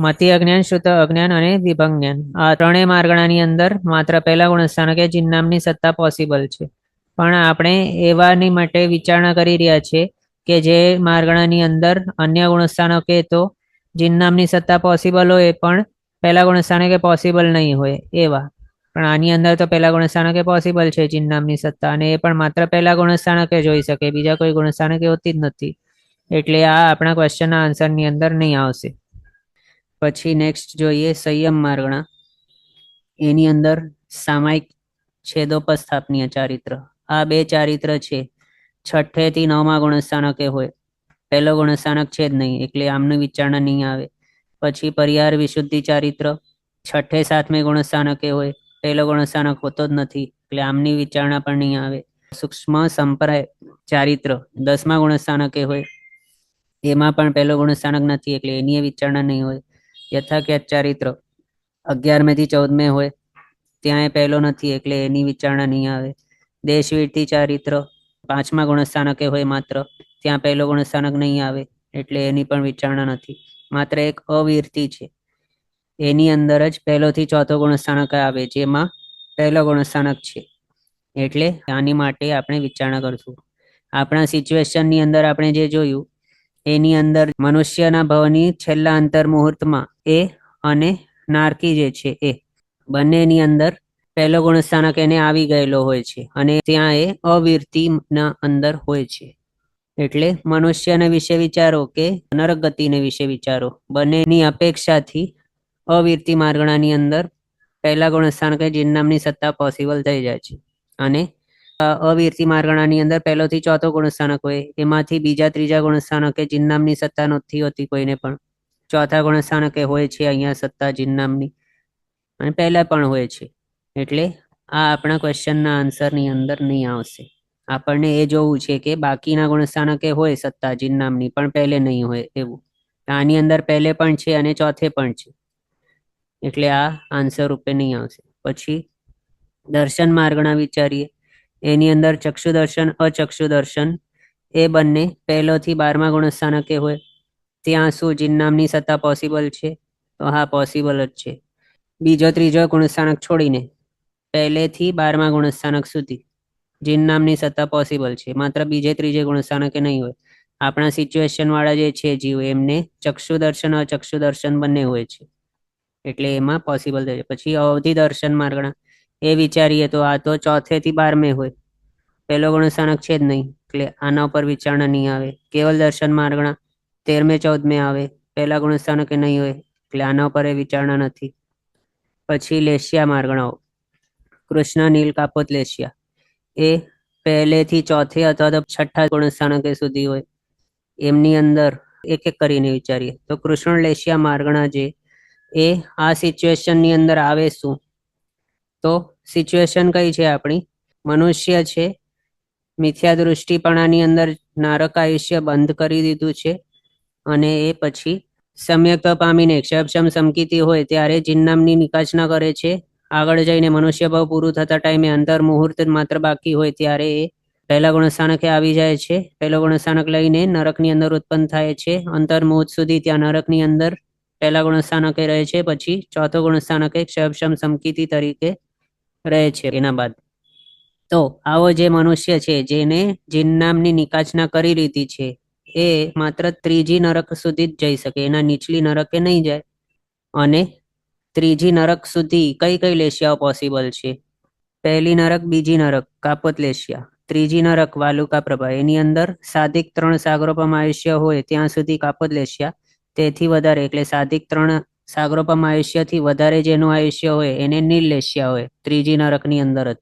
મતિ અજ્ઞાન, શ્રુત અજ્ઞાન અને વિભંજ્ઞાન આ ત્રણેય માર્ગણાની અંદર માત્ર પહેલા ગુણસ્થાનકે જીન નામની સત્તા પોસિબલ છે. પણ આપણે એવાની માટે વિચારણા કરી રહ્યા છીએ કે જે માર્ગણાની અંદર અન્ય ગુણસ્થાનકે તો જીન નામની સત્તા પોસિબલ હોય પણ પહેલા ગુણસ્થાનકે પોસિબલ નહીં હોય એવા. પણ આની અંદર તો પહેલા ગુણસ્થાનકે પોસિબલ છે જીન નામની સત્તા, અને એ પણ માત્ર પહેલા ગુણસ્થાનકે જ હોઈ શકે, બીજા કોઈ ગુણસ્થાનકે હોતી જ નથી. એટલે આ આપણા ક્વેશ્ચનના આન્સરની અંદર નહીં આવશે. પછી નેક્સ્ટ જોઈએ સંયમ માર્ગણા. એની અંદર સામાયિક છેદોપસ્થાપનીય ચારિત્ર. આ બે ચારિત્ર છે છઠ્ઠે થી નવમા ગુણસ્થાનકે હોય. પહેલો ગુણસ્થાનક છે જ નહીં એટલે આમનું વિચારણા નહીં આવે. પછી પરિહાર વિશુદ્ધિ ચારિત્ર છઠ્ઠે સાતમે ગુણસ્થાનકે હોય, પહેલો ગુણસ્થાનક હોતો જ નથી એટલે આમની વિચારણા પણ નહીં આવે. સૂક્ષ્મ સંપ્રાય ચારિત્ર 10મા ગુણસ્થાનકે હોય, એમાં પણ પહેલો ગુણસ્થાનક નથી એટલે એની વિચારણા નહીં હોય. યથાખ્યાત ચારિત્ર 11મે થી 14મે હોય, ત્યાં એ પહેલો નથી એટલે એની વિચારણા નહીં આવે. દેશવીરથી ચારિત્ર 5મા ગુણસ્થાનકે હોય માત્ર, ત્યાં પહેલો ગુણસ્થાનક નહીં આવે એટલે એની પણ વિચારણા નથી. માત્ર એક અવીરતી છે, એની અંદર જ પહેલો થી ચોથો ગુણસ્થાનક આવે જેમાં પહેલો ગુણસ્થાનક છે એટલે આની માટે આપણે વિચારણા કરશું. આપણા સિચ્યુએશનની અંદર આપણે જે જોયું એની અંદર મનુષ્યના ભવની છેલ્લા અંતર મુહૂર્તમાં એ અને નારકી જે છે એ બંનેની અંદર પહેલો ગુણસ્થાનક એને આવી ગયેલો હોય છે અને ત્યાં એ અવીરતીના અંદર હોય છે. એટલે મનુષ્યને વિશે વિચારો કે નરક ગતિને વિશે વિચારો, બંનેની અપેક્ષાથી અવીરતી માર્ગણાની અંદર પહેલા ગુણસ્થાનકે જીન નામની સત્તા પોસિબલ થઈ જાય છે. અને અવીરતી માર્ગણાની અંદર પહેલો થી ચોથો ગુણસ્થાનક હોય, એમાંથી બીજા ત્રીજા ગુણસ્થાનકે જીન નામની સત્તા નથી હોતી કોઈને પણ. ચોથા ગુણસ્થાનકે હોય છે અહીંયા સત્તા જીન નામની, અને પહેલા પણ હોય છે. એટલે આ આપણા ક્વેશ્ચનના આન્સરની અંદર નહીં આવશે. આપણને એ જોવું છે કે બાકીના ગુણસ્થાનકે હોય સત્તા જીન નામની પણ પહેલે નહીં હોય એવું. આની અંદર પહેલે પણ છે અને ચોથે પણ છે એટલે આ આન્સર રૂપે નહીં આવશે. પછી દર્શન માર્ગણા વિચારીએ. એની અંદર ચક્ષુ દર્શન અચક્ષુ દર્શન એ બંને પહેલો થી 12મા ગુણસ્થાનકે હોય, ત્યાં શું જીન નામની સત્તા પોસિબલ છે? તો હા પોસિબલ જ છે. બીજો ત્રીજો ગુણસ્થાનક છોડીને પહેલેથી 12મા ગુણસ્થાનક સુધી જીન નામની સત્તા પોસિબલ છે, માત્ર બીજે ત્રીજે ગુણસ્થાનકે નહીં હોય. આપણા સિચ્યુએશન વાળા જે છે જીવ એમને ચક્ષુ દર્શન અચક્ષુ દર્શન બંને હોય છે એટલે એમાં પોસિબલ થાય. પછી અવધિ દર્શન માર્ગણા એ વિચારીએ તો આ તો ચોથે થી 12મે હોય, પહેલો ગુણસ્થાનક છે જ નહીં એટલે આના ઉપર વિચારણા નહીં આવે. કેવલ દર્શન માર્ગણા 13મે 14મે આવે, પહેલા ગુણસ્થાનકે નહીં હોય એટલે આના ઉપર એ વિચારણા નથી. પછી લેશિયા માર્ગણાઓ કૃષ્ણ નીલ કાપોત લેશિયા એ પહેલેથી ચોથે અથવા તો છઠ્ઠા ગુણસ્થાનકે સુધી હોય. એમની અંદર એક એક કરીને વિચારીએ તો કૃષ્ણ લેશિયા માર્ગણા જે એ આ સિચ્યુએશનની અંદર આવે શું? તો સિચ્યુએશન કઈ છે આપણી? મનુષ્ય છે, મિથ્યા દૃષ્ટિપણાની અંદર નારક આયુષ્ય બંધ કરી દીધું છે અને એ પછી સમ્યક્ત પામીને ક્ષયક્ષમ સમકીતી હોય ત્યારે જીન નામની નિકાચના કરે છે. આગળ જઈને મનુષ્ય ભાવ પૂરું થતા ટાઈમે અંતર મુહૂર્ત માત્ર બાકી હોય ત્યારે એ પહેલા ગુણસ્થાનકે આવી જાય છે. પહેલો ગુણસ્થાનક લઈને નરકની અંદર ઉત્પન્ન થાય છે. અંતર મુહૂર્ત સુધી ત્યાં નરકની અંદર પહેલા ગુણસ્થાનકે રહે છે. પછી ચોથો ગુણસ્થાનકે ક્ષયક્ષમ સમકીતી તરીકે રહે છે એના બાદ. તો આવો જે મનુષ્ય છે જેને જીન નામની નિકાચના કરી લીધી છે એ માત્ર ત્રીજી નરક સુધી જ જઈ શકે, એના નીચલી નરકે નહીં જાય. અને ત્રીજી નરક સુધી કઈ કઈ લેશિયાઓ પોસિબલ છે? પહેલી નરક, બીજી નરક કાપોત લેશિયા, ત્રીજી નરક વાલુકા પ્રભા. એની અંદર સાધિક 3 સાગરોપમ આયુષ્ય હોય ત્યાં સુધી કાપોત લેશિયા, તેથી વધારે એટલે સાધિક 3 સાગરોપમ આયુષ્યથી વધારે જેનું આયુષ્ય હોય એને નીલ લેશિયા હોય ત્રીજી નરકની અંદર જ.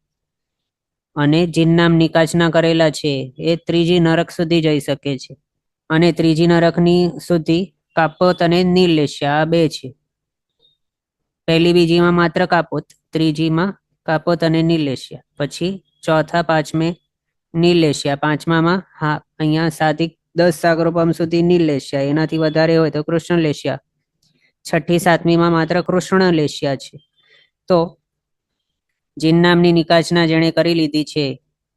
અને જીન નામ નિકાચના કરેલા છે એ ત્રીજી નરક સુધી જઈ શકે છે, અને ત્રીજી નરકની સુધી કાપોત અને નીલ લેશિયા આ બે છે. પહેલી બીજીમાં માત્ર કાપોત, ત્રીજીમાં કાપોત અને નીલ લેશિયા. પછી ચોથા 5મે નીલ લેશિયા, 5મામાં હા અહીંયા સાધિક 10 સાગરોપમ સુધી નીલ લેશિયા, એનાથી વધારે હોય તો કૃષ્ણ લેશિયા. છઠ્ઠી 7મીમાં માત્ર કૃષ્ણ લેશિયા છે. તો જીન નામની નિકાચના જેણે કરી લીધી છે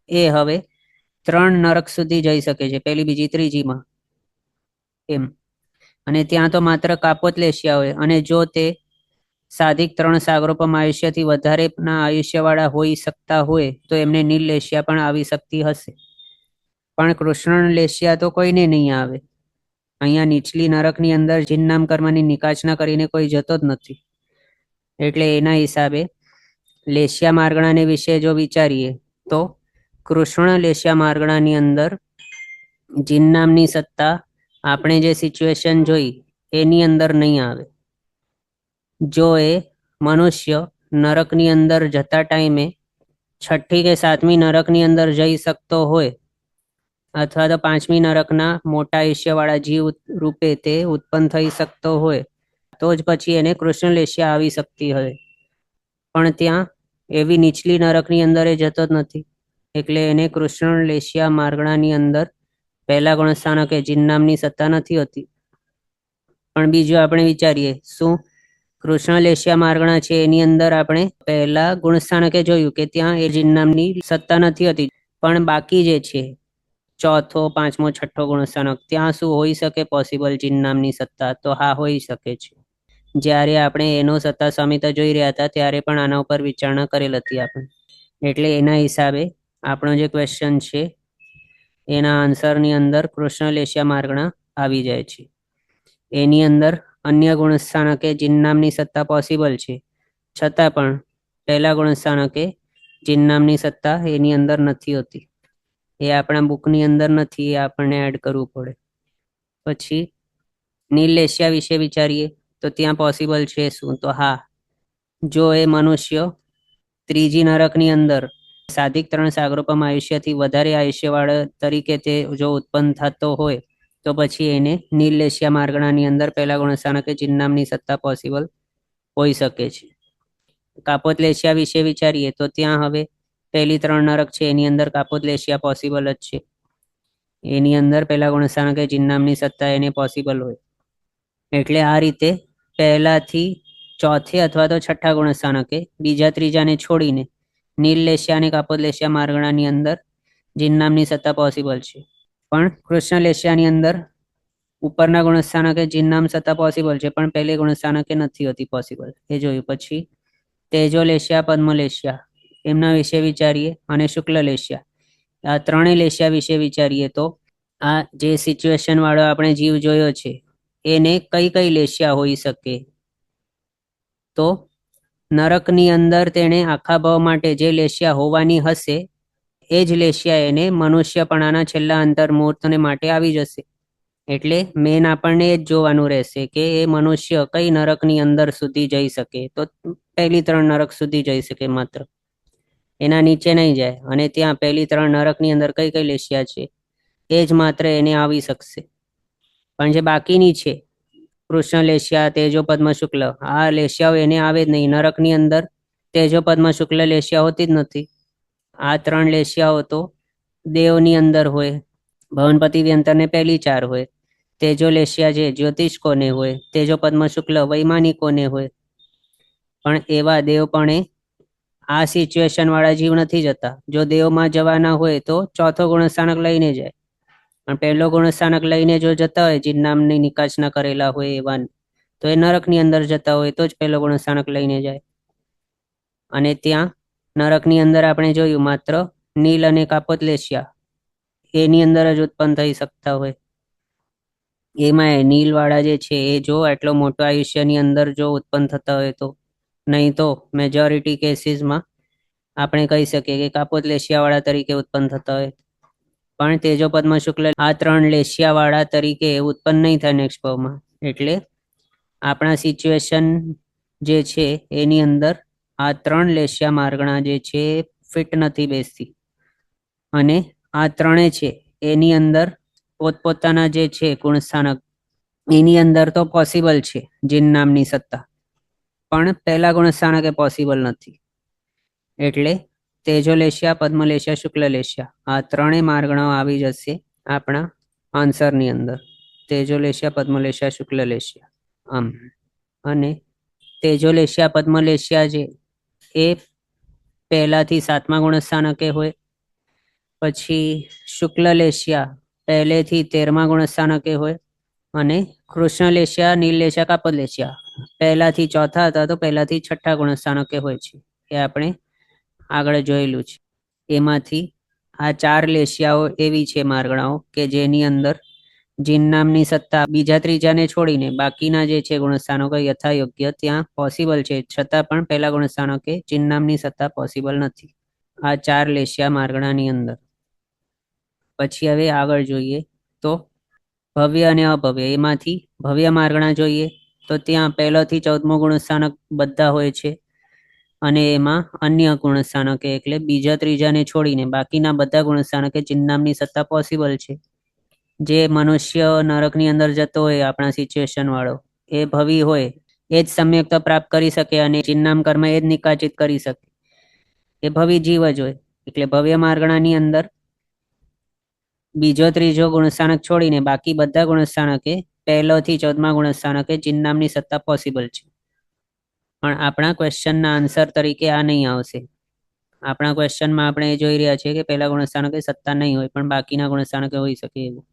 એ હવે 3 નરક સુધી જઈ શકે છે, પહેલી બીજી ત્રીજીમાં એમ. અને ત્યાં તો માત્ર કાપોત લેશિયા હોય, અને જો તે સાધિક 3 સાગરોપમ આયુષ્યથી વધારેના આયુષ્યવાળા હોઈ શકતા હોય તો એમને નીલ લેશિયા પણ આવી શકતી હશે. પણ કૃષ્ણ લેશિયા તો કોઈને નહીં આવે. અહીંયા નીચલી નરકની અંદર જીન નામ કર્મની નિકાચના કરીને કોઈ જતો જ નથી. એટલે એના હિસાબે લેશિયા માર્ગણાને વિશે જો વિચારીએ તો કૃષ્ણ લેશિયા માર્ગણાની અંદર જીન નામની સત્તા આપણે જે સિચ્યુએશન જોઈ એની અંદર નહીં આવે. જો એ મનુષ્ય નરકની અંદર જતા ટાઈમે 6ઠ્ઠી કે 7મી નરકની અંદર જઈ શકતો હોય અથવા તો 5મી નરકના મોટા આયુષ્યવાળા જીવ રૂપે તે ઉત્પન્ન થઈ શકતો હોય તો જ પછી એને કૃષ્ણ લેશિયા આવી શકતી હોય. પણ ત્યાં એવી નીચલી નરકની અંદર એ જતો જ નથી. એટલે એને કૃષ્ણ લેશિયા માર્ગણાની અંદર પહેલા ગુણસ્થાનકે જીન નામની સત્તા નથી હોતી. પણ બીજું આપણે વિચારીએ, શું કૃષ્ણ લેશિયા માર્ગણા છે એની અંદર આપણે પહેલા ગુણસ્થાનકે જોયું કે ત્યાં એ જીન નામની સત્તા નથી હોતી. પણ બાકી જે છે 4થો 5મો 6ઠ્ઠો ગુણસ્થાનક, ત્યાં શું હોઈ શકે પોસિબલ જીન નામની સત્તા? તો હા, હોઈ શકે છે. જ્યારે આપણે એનો સત્તા સમિત જોઈ રહ્યા હતા ત્યારે પણ આના ઉપર વિચારણા કરેલ હતી આપણે. એટલે એના હિસાબે આપણો જે ક્વેશ્ચન છે એના આન્સરની અંદર કૃષ્ણ લેશિયા માર્ગણા આવી જાય છે. એની અંદર અન્ય ગુણસ્થાનકે જીન નામની સત્તા પોસિબલ છે, છતાં પણ પહેલા ગુણસ્થાનકે જીન નામની સત્તા એની અંદર નથી હોતી. એ આપણા બુકની અંદર નથી, એ આપણને એડ કરવું પડે. પછી નીલ લેશિયા વિશે વિચારીએ તો ત્યાં પોસિબલ છે શું? તો હા, જો એ મનુષ્ય ત્રીજી નરકની અંદર સાધિક 3 સાગરોપમ આયુષ્યથી વધારે આયુષ્યવાળા તરીકે તે જો ઉત્પન્ન થતો હોય તો પછી એને નીલ લેશિયા માર્ગણાની અંદર પહેલા ગુણસ્થાનકે જીન નામની સત્તા પોસિબલ હોઈ શકે છે. કાપોત લેશિયા વિશે વિચારીએ તો ત્યાં હવે પહેલી 3 નરક છે એની અંદર કાપોત લેશિયા પોસિબલ જ છે. એની અંદર પહેલા ગુણસ્થાનકે જીન નામની સત્તા એને પોસિબલ હોય. એટલે આ રીતે પહેલાથી 4થે અથવા તો 6ઠ્ઠા ગુણસ્થાનકે બીજા ત્રીજાને છોડીને નીલ લેશિયા અને કાપોત લેશિયા માર્ગણાની અંદર જીન નામની સત્તા પોસિબલ છે. પણ કૃષ્ણ લેશિયાની અંદર ઉપરના ગુણસ્થાનકે જીન નામ સત્તા પોસિબલ છે, પણ પહેલી ગુણસ્થાનકે નથી હોતી પોસિબલ. એ જોયું. પછી તેજો લેશિયા, પદ્મ લેશિયા, એમના વિશે વિચારીએ, અને શુક્લ લેશિયા, આ 3 લેશિયા વિશે વિચારીએ તો આ જે સિચ્યુએશન વાળો આપણે જીવ જોયો છે એને કઈ કઈ લેશિયા હોઈ શકે? તો નરકની અંદર તેણે આખા ભાવ માટે જે લેશિયા હોવાની હશે એ જ લેશિયા એને મનુષ્યપણાના છેલ્લા અંતર મુહૂર્તને માટે આવી જશે. એટલે મેન આપણને એ જ જોવાનું રહેશે કે એ મનુષ્ય કઈ નરકની અંદર સુધી જઈ શકે. તો પહેલી 3 નરક સુધી જઈ શકે માત્ર, એના નીચે નહીં જાય. અને ત્યાં પહેલી 3 નરકની અંદર કઈ કઈ લેશિયા છે એ જ માત્ર એને આવી શકશે. પણ જે બાકીની છે કૃષ્ણ લેશિયા, તેજો, પદ્મ, શુક્લ, આ લેશિયાઓ એને આવે જ નહીં. નરકની અંદર તેજો, પદ્મ, શુક્લ લેશિયા હોતી જ નથી. આ 3 લેશિયાઓ તો દેવની અંદર હોય, ભવનપતિ વ્યંતરને પહેલી 4 હોય. તેજો લેશિયા જે જ્યોતિષ કોને હોય, તેજો પદ્મ શુક્લ વૈમાનિકોને હોય. પણ એવા દેવ પણ આ સિચ્યુએશન વાળા જીવ નથી જતા. જો દેવમાં જવાના હોય તો 4થો ગુણસ્થાનક લઈને જાય, પણ પહેલો ગુણસ્થાનક લઈને જો જતા હોય જીન નામની નિકાચના કરેલા હોય એવા, તો એ નરકની અંદર જતા હોય તો જ પહેલો ગુણસ્થાનક લઈને જાય. અને ત્યાં નરકની અંદર આપણે જોયું માત્ર નીલ અને કાપોત લેશિયા એની અંદર જ ઉત્પન્ન થઈ શકતા હોય. એમાં નીલ વાળા જે છે એ જો આટલો મોટો આયુષ્યની અંદર જો ઉત્પન્ન થતા હોય તો, નહીં તો મેજોરિટી કેસીસમાં આપણે કહી શકીએ કે કાપોત લેશિયા વાળા તરીકે ઉત્પન્ન થતા હોય. પણ તેજો, પદ્મ, શુક્લ આ 3 લેશિયા વાળા તરીકે ઉત્પન્ન નહીં થાય નેક્સ્ટ ભાવમાં. એટલે આપણા સિચ્યુએશન જે છે એની અંદર આ 3 લેશિયા માર્ગણા જે છે ફિટ નથી બેસતી. અને આ 3 છે એની અંદર પોતપોતાના જે છે ગુણસ્થાનક એની અંદર તો પોસિબલ છે જીન નામની સત્તા, પણ પહેલા ગુણસ્થાનકે પોસિબલ નથી. એટલે તેજો લેશિયા, પદ્મ લેશિયા, શુક્લ લેશિયા આ 3 માર્ગણાઓ આવી જશે આપણા આન્સરની અંદર. તેજો લેશિયા, પદ્મ લેશિયા, શુક્લ લેશિયા આમ. અને તેજો લેશિયા, પદ્મ લેશિયા જે એ પહેલાથી 7મા ગુણસ્થાનકે હોય. પછી શુક્લ લેશિયા પહેલેથી 13મા ગુણસ્થાનકે હોય. અને કૃષ્ણ લેશિયા, નીલ લેશિયા, કાપોત લેશિયા પહેલાથી 4થા હતા તો પહેલાથી 6ઠ્ઠા ગુણસ્થાનકે હોય છે. એ આપણે આગળ જોયેલું છે. એમાંથી આ 4 લેશિયાઓ એવી છે માર્ગણાઓ કે જેની અંદર જીન નામની સત્તા બીજા ત્રીજાને છોડીને બાકીના જે છે ગુણસ્થાનકો યથાયોગ્ય ત્યાં પોસિબલ છે, છતાં પણ પહેલા ગુણસ્થાનકે જીન નામની સત્તા પોસિબલ નથી આ 4 લેશિયા માર્ગણાની અંદર. પછી હવે આગળ જોઈએ તો ભવ્ય અને અભવ્ય, એમાંથી ભવ્ય માર્ગણા જોઈએ તો ત્યાં પહેલાથી 14મો ગુણસ્થાનક બધા હોય છે અને એમાં અન્ય ગુણસ્થાનકે એટલે બીજા ત્રીજાને છોડીને બાકીના બધા ગુણસ્થાનકે જીન નામની સત્તા પોસિબલ છે. જે મનુષ્ય નરકની અંદર જતો હોય આપણા સિચ્યુએશન વાળો, એ ભવી હોય એ જ સમ્યક્તા પ્રાપ્ત કરી શકે અને જીનનામ કર્મ એ જ નિકાચિત કરી શકે, એ ભવી જીવ જ હોય. એટલે ભવ્ય માર્ગણાની અંદર બીજો ત્રીજો ગુણસ્થાનક છોડીને બાકી બધા ગુણસ્થાનકે પહેલોથી 14મા ગુણસ્થાનકે જીન નામની સત્તા પોસિબલ છે. પણ આપણા ક્વેશ્ચનના આન્સર તરીકે આ નહીં આવશે. આપણા ક્વેશ્ચનમાં આપણે એ જોઈ રહ્યા છીએ કે પહેલા ગુણસ્થાનકે સત્તા નહીં હોય પણ બાકીના ગુણસ્થાનકે હોઈ શકે એવું.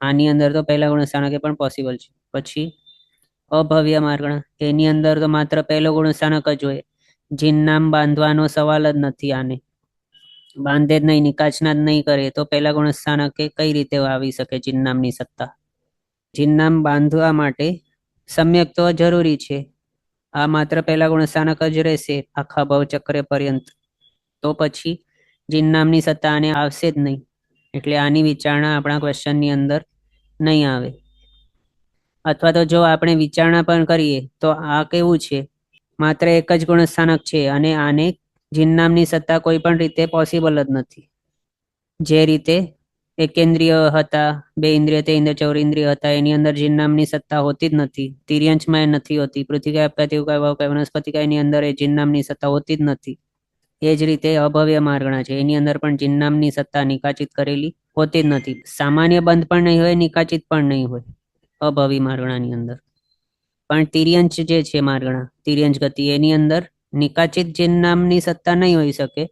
આની અંદર તો પહેલા ગુણસ્થાનકે પણ પોસિબલ છે. પછી અભવ્ય માર્ગણા, એની અંદર તો માત્ર પહેલો ગુણસ્થાનક જ હોય, જીન નામ બાંધવાનો સવાલ જ નથી. આને બાંધે જ નહીં, નિકાચના જ નહીં કરે તો પહેલા ગુણસ્થાનકે કઈ રીતે આવી શકે જીન નામની સત્તા? જીન નામ બાંધવા માટે સમ્યક તો જરૂરી છે. આ માત્ર પહેલા ગુણસ્થાનક જ રહેશે આખા ભવચક્ર પર્યંત, તો પછી જીન નામની સત્તા આને આવશે જ નહીં. એટલે આની વિચારણા આપણા ક્વેશ્ચનની અંદર નહીં આવે. અથવા તો જો આપણે વિચારણા પણ કરીએ તો આ કેવું છે, માત્ર એક જ ગુણસ્થાનક છે અને આને જીન નામની સત્તા કોઈ પણ રીતે પોસિબલ જ નથી. જે રીતે એકેન્દ્રિય હતા, 2 ઇન્દ્રિય, 3 ઇન્દ્રિય, 4 ઇન્દ્રિય હતા, એની અંદર જીન નામની સત્તા હોતી જ નથી. તિર્યંશમાં એ નથી હોતી. પૃથ્વી આપકા વનસ્પતિકાયની અંદર એ જીન નામની સત્તા હોતી જ નથી. એ જ રીતે અભવ્ય માર્ગણા છે, એની અંદર પણ જીન નામની સત્તા નિકાચિત કરેલી હોતી જ નથી. સામાન્ય બંધ પણ નહીં હોય, નિકાચિત પણ નહીં હોય અભવી માર્ગણાની અંદર. પણ તિર્યંશ જે છે માર્ગણા, તિર્યંશ ગતિ, એની અંદર નિકાચિત જીન નામની સત્તા નહીં હોઈ શકે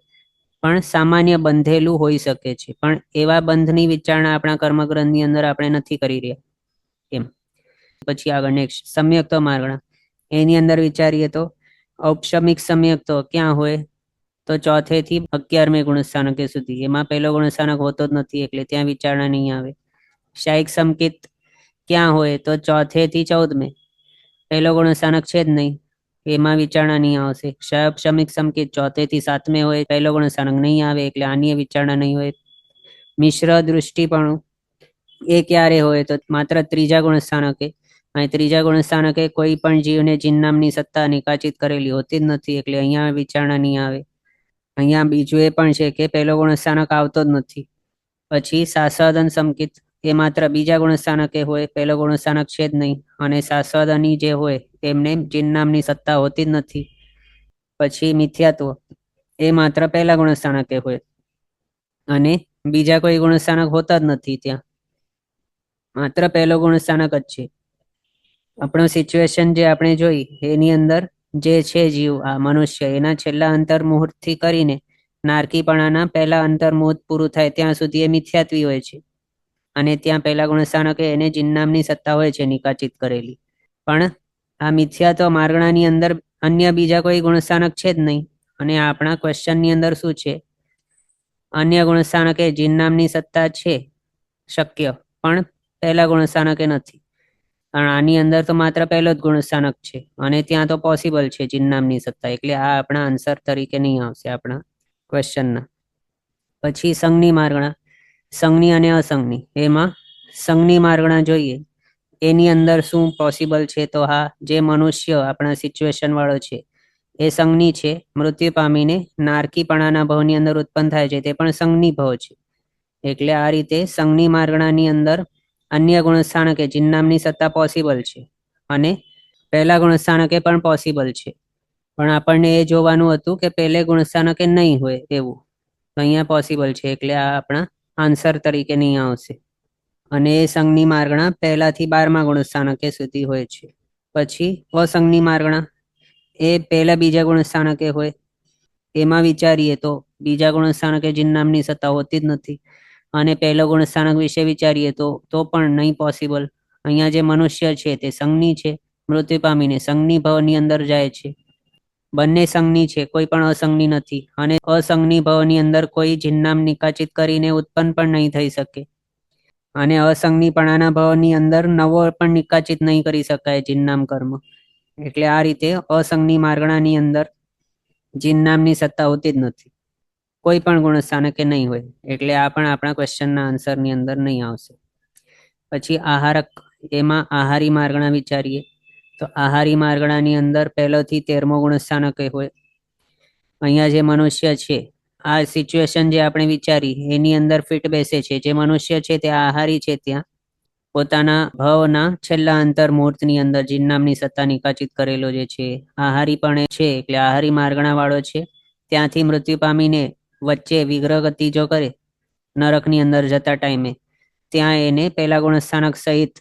પણ સામાન્ય બંધેલું હોઈ શકે છે. પણ એવા બંધની વિચારણા આપણા કર્મગ્રંથની અંદર આપણે નથી કરી રહ્યા એમ. પછી આગળ નેક્સ્ટ સમ્યક્ત માર્ગણા, એની અંદર વિચારીએ તો ઔપશમિક સમ્યક્ત ક્યાં હોય તો 4 થી 11મે ગુણસ્થાનકે સુધી, એમાં પહેલો ગુણસ્થાનક હોતો જ નથી એટલે ત્યાં વિચારણા નહીં આવે. શાયિક સંકેત ક્યાં હોય તો 4 થી 14મે, પહેલો ગુણસ્થાનક છે જ નહીં, એમાં વિચારણા નહીં આવશે. ક્ષમિક સંકેત 4 થી 7મે હોય, પહેલો ગુણસ્થાનક નહીં આવે એટલે આની વિચારણા નહીં હોય. મિશ્ર દૃષ્ટિપણું એ ક્યારે હોય તો માત્ર 3જા ગુણસ્થાનકે, અને 3જા ગુણસ્થાનકે કોઈ પણ જીવને જીન નામની સત્તા નિકાચિત કરેલી હોતી જ નથી એટલે અહીંયા વિચારણા નહીં આવે. અહીંયા બીજું એ પણ છે કે પહેલો ગુણસ્થાનક આવતો જ નથી. પછી સાસ્વાદન સંકેત, એ માત્ર બીજા ગુણસ્થાનકે હોય, પહેલો ગુણસ્થાનક છે જ નહીં, અને સાસ્વાદની જે હોય એમને જીન નામની સત્તા હોતી જ નથી. પછી મિથ્યાત્વ, એ માત્ર પહેલા ગુણસ્થાનકે હોય અને બીજા કોઈ ગુણસ્થાનક હોતા જ નથી, ત્યાં માત્ર પહેલો ગુણસ્થાનક જ છે. આપણો સિચ્યુએશન જે આપણે જોઈ એની અંદર જે છે જીવ આ મનુષ્ય, એના છેલ્લા અંતર્મુહૂર્તથી કરીને નારકીપણાના પહેલા અંતર્મુહૂર્ત પૂરું થાય ત્યાં સુધી એ મિથ્યાત્વી હોય છે અને ત્યાં પહેલા ગુણસ્થાનકે એને જીન નામની સત્તા હોય છે નિકાચિત કરેલી. પણ આ મિથ્યાત્વ માર્ગણાની અંદર અન્ય બીજા કોઈ ગુણસ્થાનક છે જ નહીં અને આપણા ક્વેશ્ચનની અંદર શું છે, અન્ય ગુણસ્થાનકે જીન નામની સત્તા છે શક્ય પણ પહેલા ગુણસ્થાનકે નથી. કારણ આની અંદર તો માત્ર પહેલો જ ગુણસ્થાનક છે અને ત્યાં તો પોસિબલ છે જીન નામની સત્તા, એટલે આ આપણા આન્સર તરીકે નહીં આવશે આપણા ક્વેશ્ચનના. પછી સંઘની માર્ગણા, સંઘની અને અસંઘની, એમાં સંઘની માર્ગણા જોઈએ એની અંદર શું પોસિબલ છે તો હા, જે મનુષ્ય આપણા સિચ્યુએશન વાળો છે એ સંઘની છે, મૃત્યુ પામીને નારકીપણાના ભવની અંદર ઉત્પન્ન થાય છે તે પણ સંઘની ભવ છે. એટલે આ રીતે સંઘની માર્ગણાની અંદર અન્ય ગુણસ્થાનકે જીન નામની સત્તા પોસિબલ છે અને પહેલા ગુણસ્થાનકે પણ પોસિબલ છે. પણ આપણને એ જોવાનું હતું કે પહેલે ગુણસ્થાનકે નહીં હોય એવું, તો અહીંયા પોસિબલ છે એટલે આ આપણા આન્સર તરીકે નહીં આવશે. અને એ સંઘની માર્ગણા પહેલાથી 12મા ગુણસ્થાનકે સુધી હોય છે. પછી અસંઘની માર્ગણા, એ પહેલા બીજા ગુણસ્થાનકે હોય, એમાં વિચારીએ તો બીજા ગુણસ્થાનકે જીન નામની સત્તા હોતી જ નથી અને પહેલો ગુણસ્થાનક વિશે વિચારીએ તો પણ નહીં પોસિબલ. અહીંયા જે મનુષ્ય છે તે સંઘની છે, મૃત્યુ પામીને સંઘની ભવની અંદર જાય છે બંને સંઘની છે, કોઈ પણ અસંઘની નથી. અને અસંઘની ભવની અંદર કોઈ જીનનામ નિકાચિત કરીને ઉત્પન્ન પણ નહીં થઈ શકે. અને અસંઘનીપણાના ભવની અંદર નવો પણ નિકાચિત નહીં કરી શકાય જીનનામ કર્મ. એટલે આ રીતે અસંઘની માર્ગણાની અંદર જીનનામની સત્તા હોતી જ નથી, કોઈ પણ ગુણસ્થાનકે નહીં હોય. એટલે આ પણ આપણા ક્વેશ્ચનના આન્સરની અંદર નહીં આવશે. પછી આહારક, એમાં આહારી માર્ગણા વિચારીએ તો આહારી માર્ગણાની અંદર પહેલોથી 13મો ગુણસ્થાનકે હોય. અહીંયા જે મનુષ્ય છે, આ સિચ્યુએશન જે આપણે વિચારી એની અંદર ફિટ બેસે છે. જે મનુષ્ય છે તે આહારી છે, ત્યાં પોતાના ભવના છેલ્લા અંતર મુહૂર્તની અંદર જીનનામની સત્તા નિકાચિત કરેલો જે છે આહારી પણ છે, એટલે આહારી માર્ગણા વાળો છે. ત્યાંથી મૃત્યુ પામીને વચ્ચે વિગ્રહ ગતિ જો કરે નરકની અંદર જતા ટાઈમે, ત્યાં એને પહેલા ગુણસ્થાનક સહિત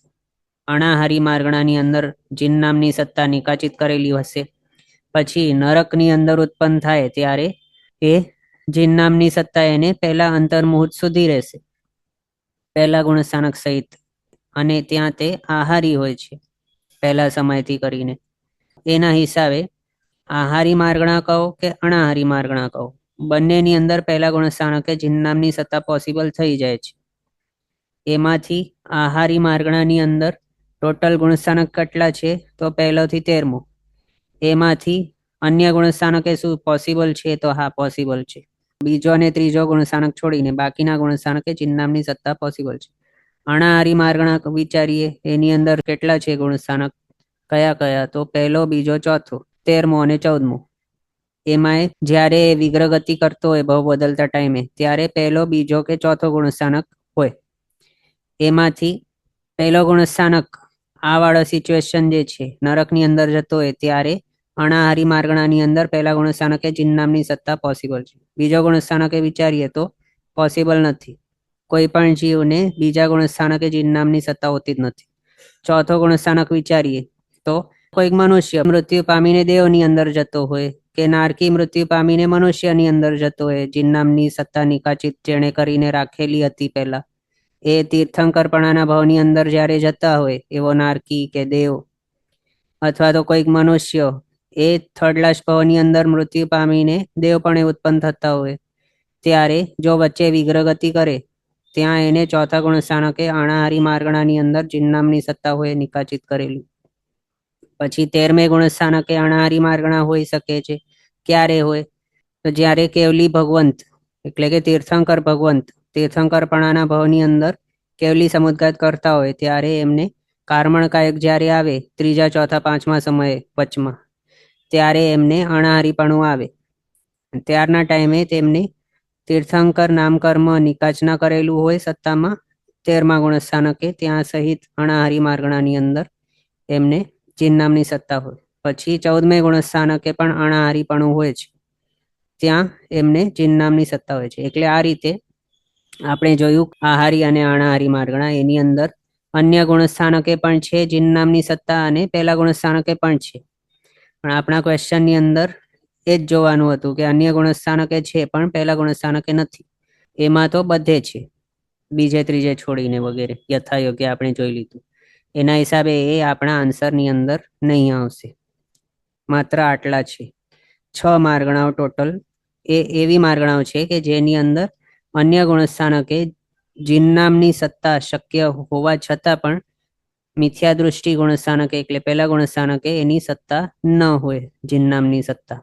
અનાહારી માર્ગણાની અંદર જીનનામની સત્તા નિકાચિત કરેલી હશે. પછી નરકની અંદર ઉત્પન્ન થાય ત્યારે એ જીનનામની સત્તા એને પહેલા અંતર મુહૂર્ત સુધી રહેશે, પહેલા ગુણસ્થાનક સહિત. અને ત્યાં તે આહારી હોય છે પહેલા સમયથી કરીને. એના હિસાબે આહારી માર્ગણા કહો કે અનાહારી માર્ગણા કહો, બંનેની અંદર પહેલા ગુણસ્થાનકે જીનનામની સત્તા પોસિબલ થઈ જાય છે. એમાંથી આહારી માર્ગણાની અંદર ટોટલ ગુણસ્થાનક કેટલા છે તો પહેલોથી 13મો. એમાંથી અન્ય ગુણસ્થાનકે શું પોસિબલ છે તો હા પોસિબલ છે. બીજો અને ત્રીજો ગુણસ્થાનક છોડીને બાકીના ગુણસ્થાનકે જીનનામની સત્તા પોસિબલ છે. અનાહારી માર્ગણા વિચારીએ, એની અંદર કેટલા છે ગુણસ્થાનક, કયા કયા તો પહેલો, બીજો, ચોથો, 13મો અને 14મો. એમાં જ્યારે વિગ્રહ ગતિ કરતો હોય ભાવ બદલતા ટાઈમે, ત્યારે પહેલો, બીજો કે ચોથો ગુણસ્થાનક હોય. એમાંથી પહેલો ગુણસ્થાનક આ વાળો સિચ્યુએશન જે છે નરકની અંદર જતો હોય ત્યારે અનાહારી માર્ગણાની અંદર પહેલા ગુણસ્થાનકે જીનનામની સત્તા પોસિબલ છે. બીજો ગુણસ્થાનકે વિચારીએ તો પોસિબલ નથી, કોઈ પણ જીવને બીજા ગુણસ્થાનકે જીનનામની સત્તા હોતી જ નથી. ચોથો ગુણસ્થાનક વિચારીએ તો કોઈક મનુષ્ય મૃત્યુ પામીને દેવની અંદર જતો હોય કે નારકી મૃત્યુ પામીને મનુષ્યની અંદર જતો હોય, જીનનામની સત્તા નિકાચિત જેણે કરીને રાખેલી હતી પહેલા, એ તીર્થંકરપણાના ભાવની અંદર જ્યારે જતા હોય એવો નારકી કે દેવ, અથવા તો કોઈક મનુષ્ય એ થર્ડ લાસ્ટ ભાવની અંદર મૃત્યુ પામીને દેવ પણ ઉત્પન્ન થતા હોય, ત્યારે જો વચ્ચે વિગ્રહ ગતિ કરે ત્યાં એને ચોથા ગુણસ્થાનકે અનાહારી માર્ગણાની અંદર જીનનામની સત્તા હોય નિકાચિત કરેલી. પછી 13મે ગુણસ્થાનકે અનાહારી માર્ગણા હોઈ શકે છે. ક્યારે હોય તો જ્યારે કેવલી ભગવંત એટલે કે તીર્થંકર ભગવંત તીર્થંકરપણાના ભાવની અંદર કેવલી સમુદ્ગાત કરતા હોય ત્યારે એમને કારમણકાયક જ્યારે આવે ત્રીજા, ચોથા, પાંચમા સમયે વચમાં, ત્યારે એમને અનાહારીપણું આવે. ત્યારના ટાઈમે તેમને તીર્થંકર નામકર્મ નિકાચ ન કરેલું હોય સત્તામાં 13મા ગુણસ્થાનકે, ત્યાં સહિત અનાહારી માર્ગણાની અંદર એમને જીનનામની સત્તા હોય. પછી 14મે ગુણસ્થાનકે પણ અનાહારીપણું હોય છે, ત્યાં એમને જીનનામની સત્તા હોય છે. એટલે આ રીતે આપણે જોયું આહારી અને અનાહારી માર્ગણા, એની અંદર અન્ય ગુણસ્થાનકે પણ છે જીનનામની સત્તા અને પહેલા ગુણસ્થાનકે પણ છે. પણ આપણા ક્વેશ્ચનની અંદર એ જ જોવાનું હતું કે અન્ય ગુણસ્થાનકે છે પણ પહેલા ગુણસ્થાનકે નથી. એમાં તો બધે છે, બીજે ત્રીજે છોડીને વગેરે યથાયોગ્ય આપણે જોઈ લીધું. એના હિસાબે એ આપણા આન્સરની અંદર નહીં આવશે. માત્ર આટલા છે 6 માર્ગણાઓ ટોટલ. એ એવી માર્ગણાઓ છે કે જેની અંદર અન્ય ગુણસ્થાનકે જીનનામની સત્તા શક્ય હોવા છતાં પણ મિથ્યા દૃષ્ટિ ગુણસ્થાનકે એટલે પહેલા ગુણસ્થાનકે એની સત્તા ન હોય, જીનનામની સત્તા.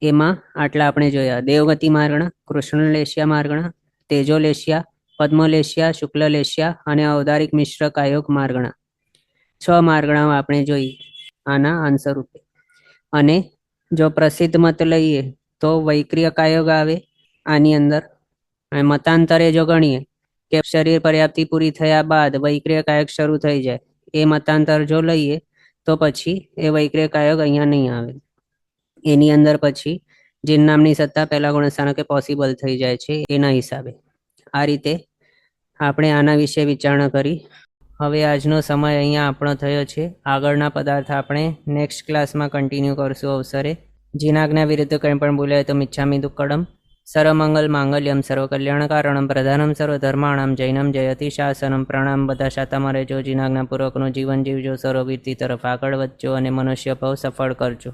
એમાં આટલા આપણે જોયા: દેવગતિ માર્ગણા, કૃષ્ણલેશ્યા માર્ગણા, તેજોલેશ્યા, પદ્મલેશ્યા, શુક્લલેશ્યા અને ઔદારિક મિશ્ર કાયોગ માર્ગણા. 6 માર્ગણાઓ આપણે જોઈ આના આન્સર રૂપે. અને જો પ્રસિદ્ધ મત લઈએ તો વૈક્રિય કાયોગ આવે આની અંદર. મતાંતરે જો ગણીએ કે શરીર પર્યાપ્તિ પૂરી થયા બાદ વૈક્રિય કાયક શરૂ થઈ જાય, એ મતાંતર જો લઈએ તો પછી એ વૈક્રિય કાયક અહીંયા નહીં આવે. એની અંદર પછી જીનનામની સત્તા પહેલા ગુણસ્થાનકે પોસિબલ થઈ જાય છે એના હિસાબે. આ રીતે આપણે આના વિશે વિચારણા કરી. હવે આજનો સમય અહીંયા આપણો થયો છે. આગળના પદાર્થ આપણે નેક્સ્ટ ક્લાસમાં કન્ટિન્યુ કરશું અવસરે. જીનાજ્ઞા વિરુદ્ધ કંઈ પણ બોલાય તો મિચ્છામિ દુક્કડમ. સર્વમંગલ માંગલ્યમ સર્વકલ્યાણકારણમ પ્રધાનમ સર્વધર્માણામ જૈનમ જયતિ શાસનમ. પ્રણામ. બધા શાતામાં રહેજો, જીનાજ્ઞાપૂર્વકનું જીવન જીવજો, સર્વવીરતી તરફ આગળ વધજો અને મનુષ્ય ભાવ સફળ કરજો.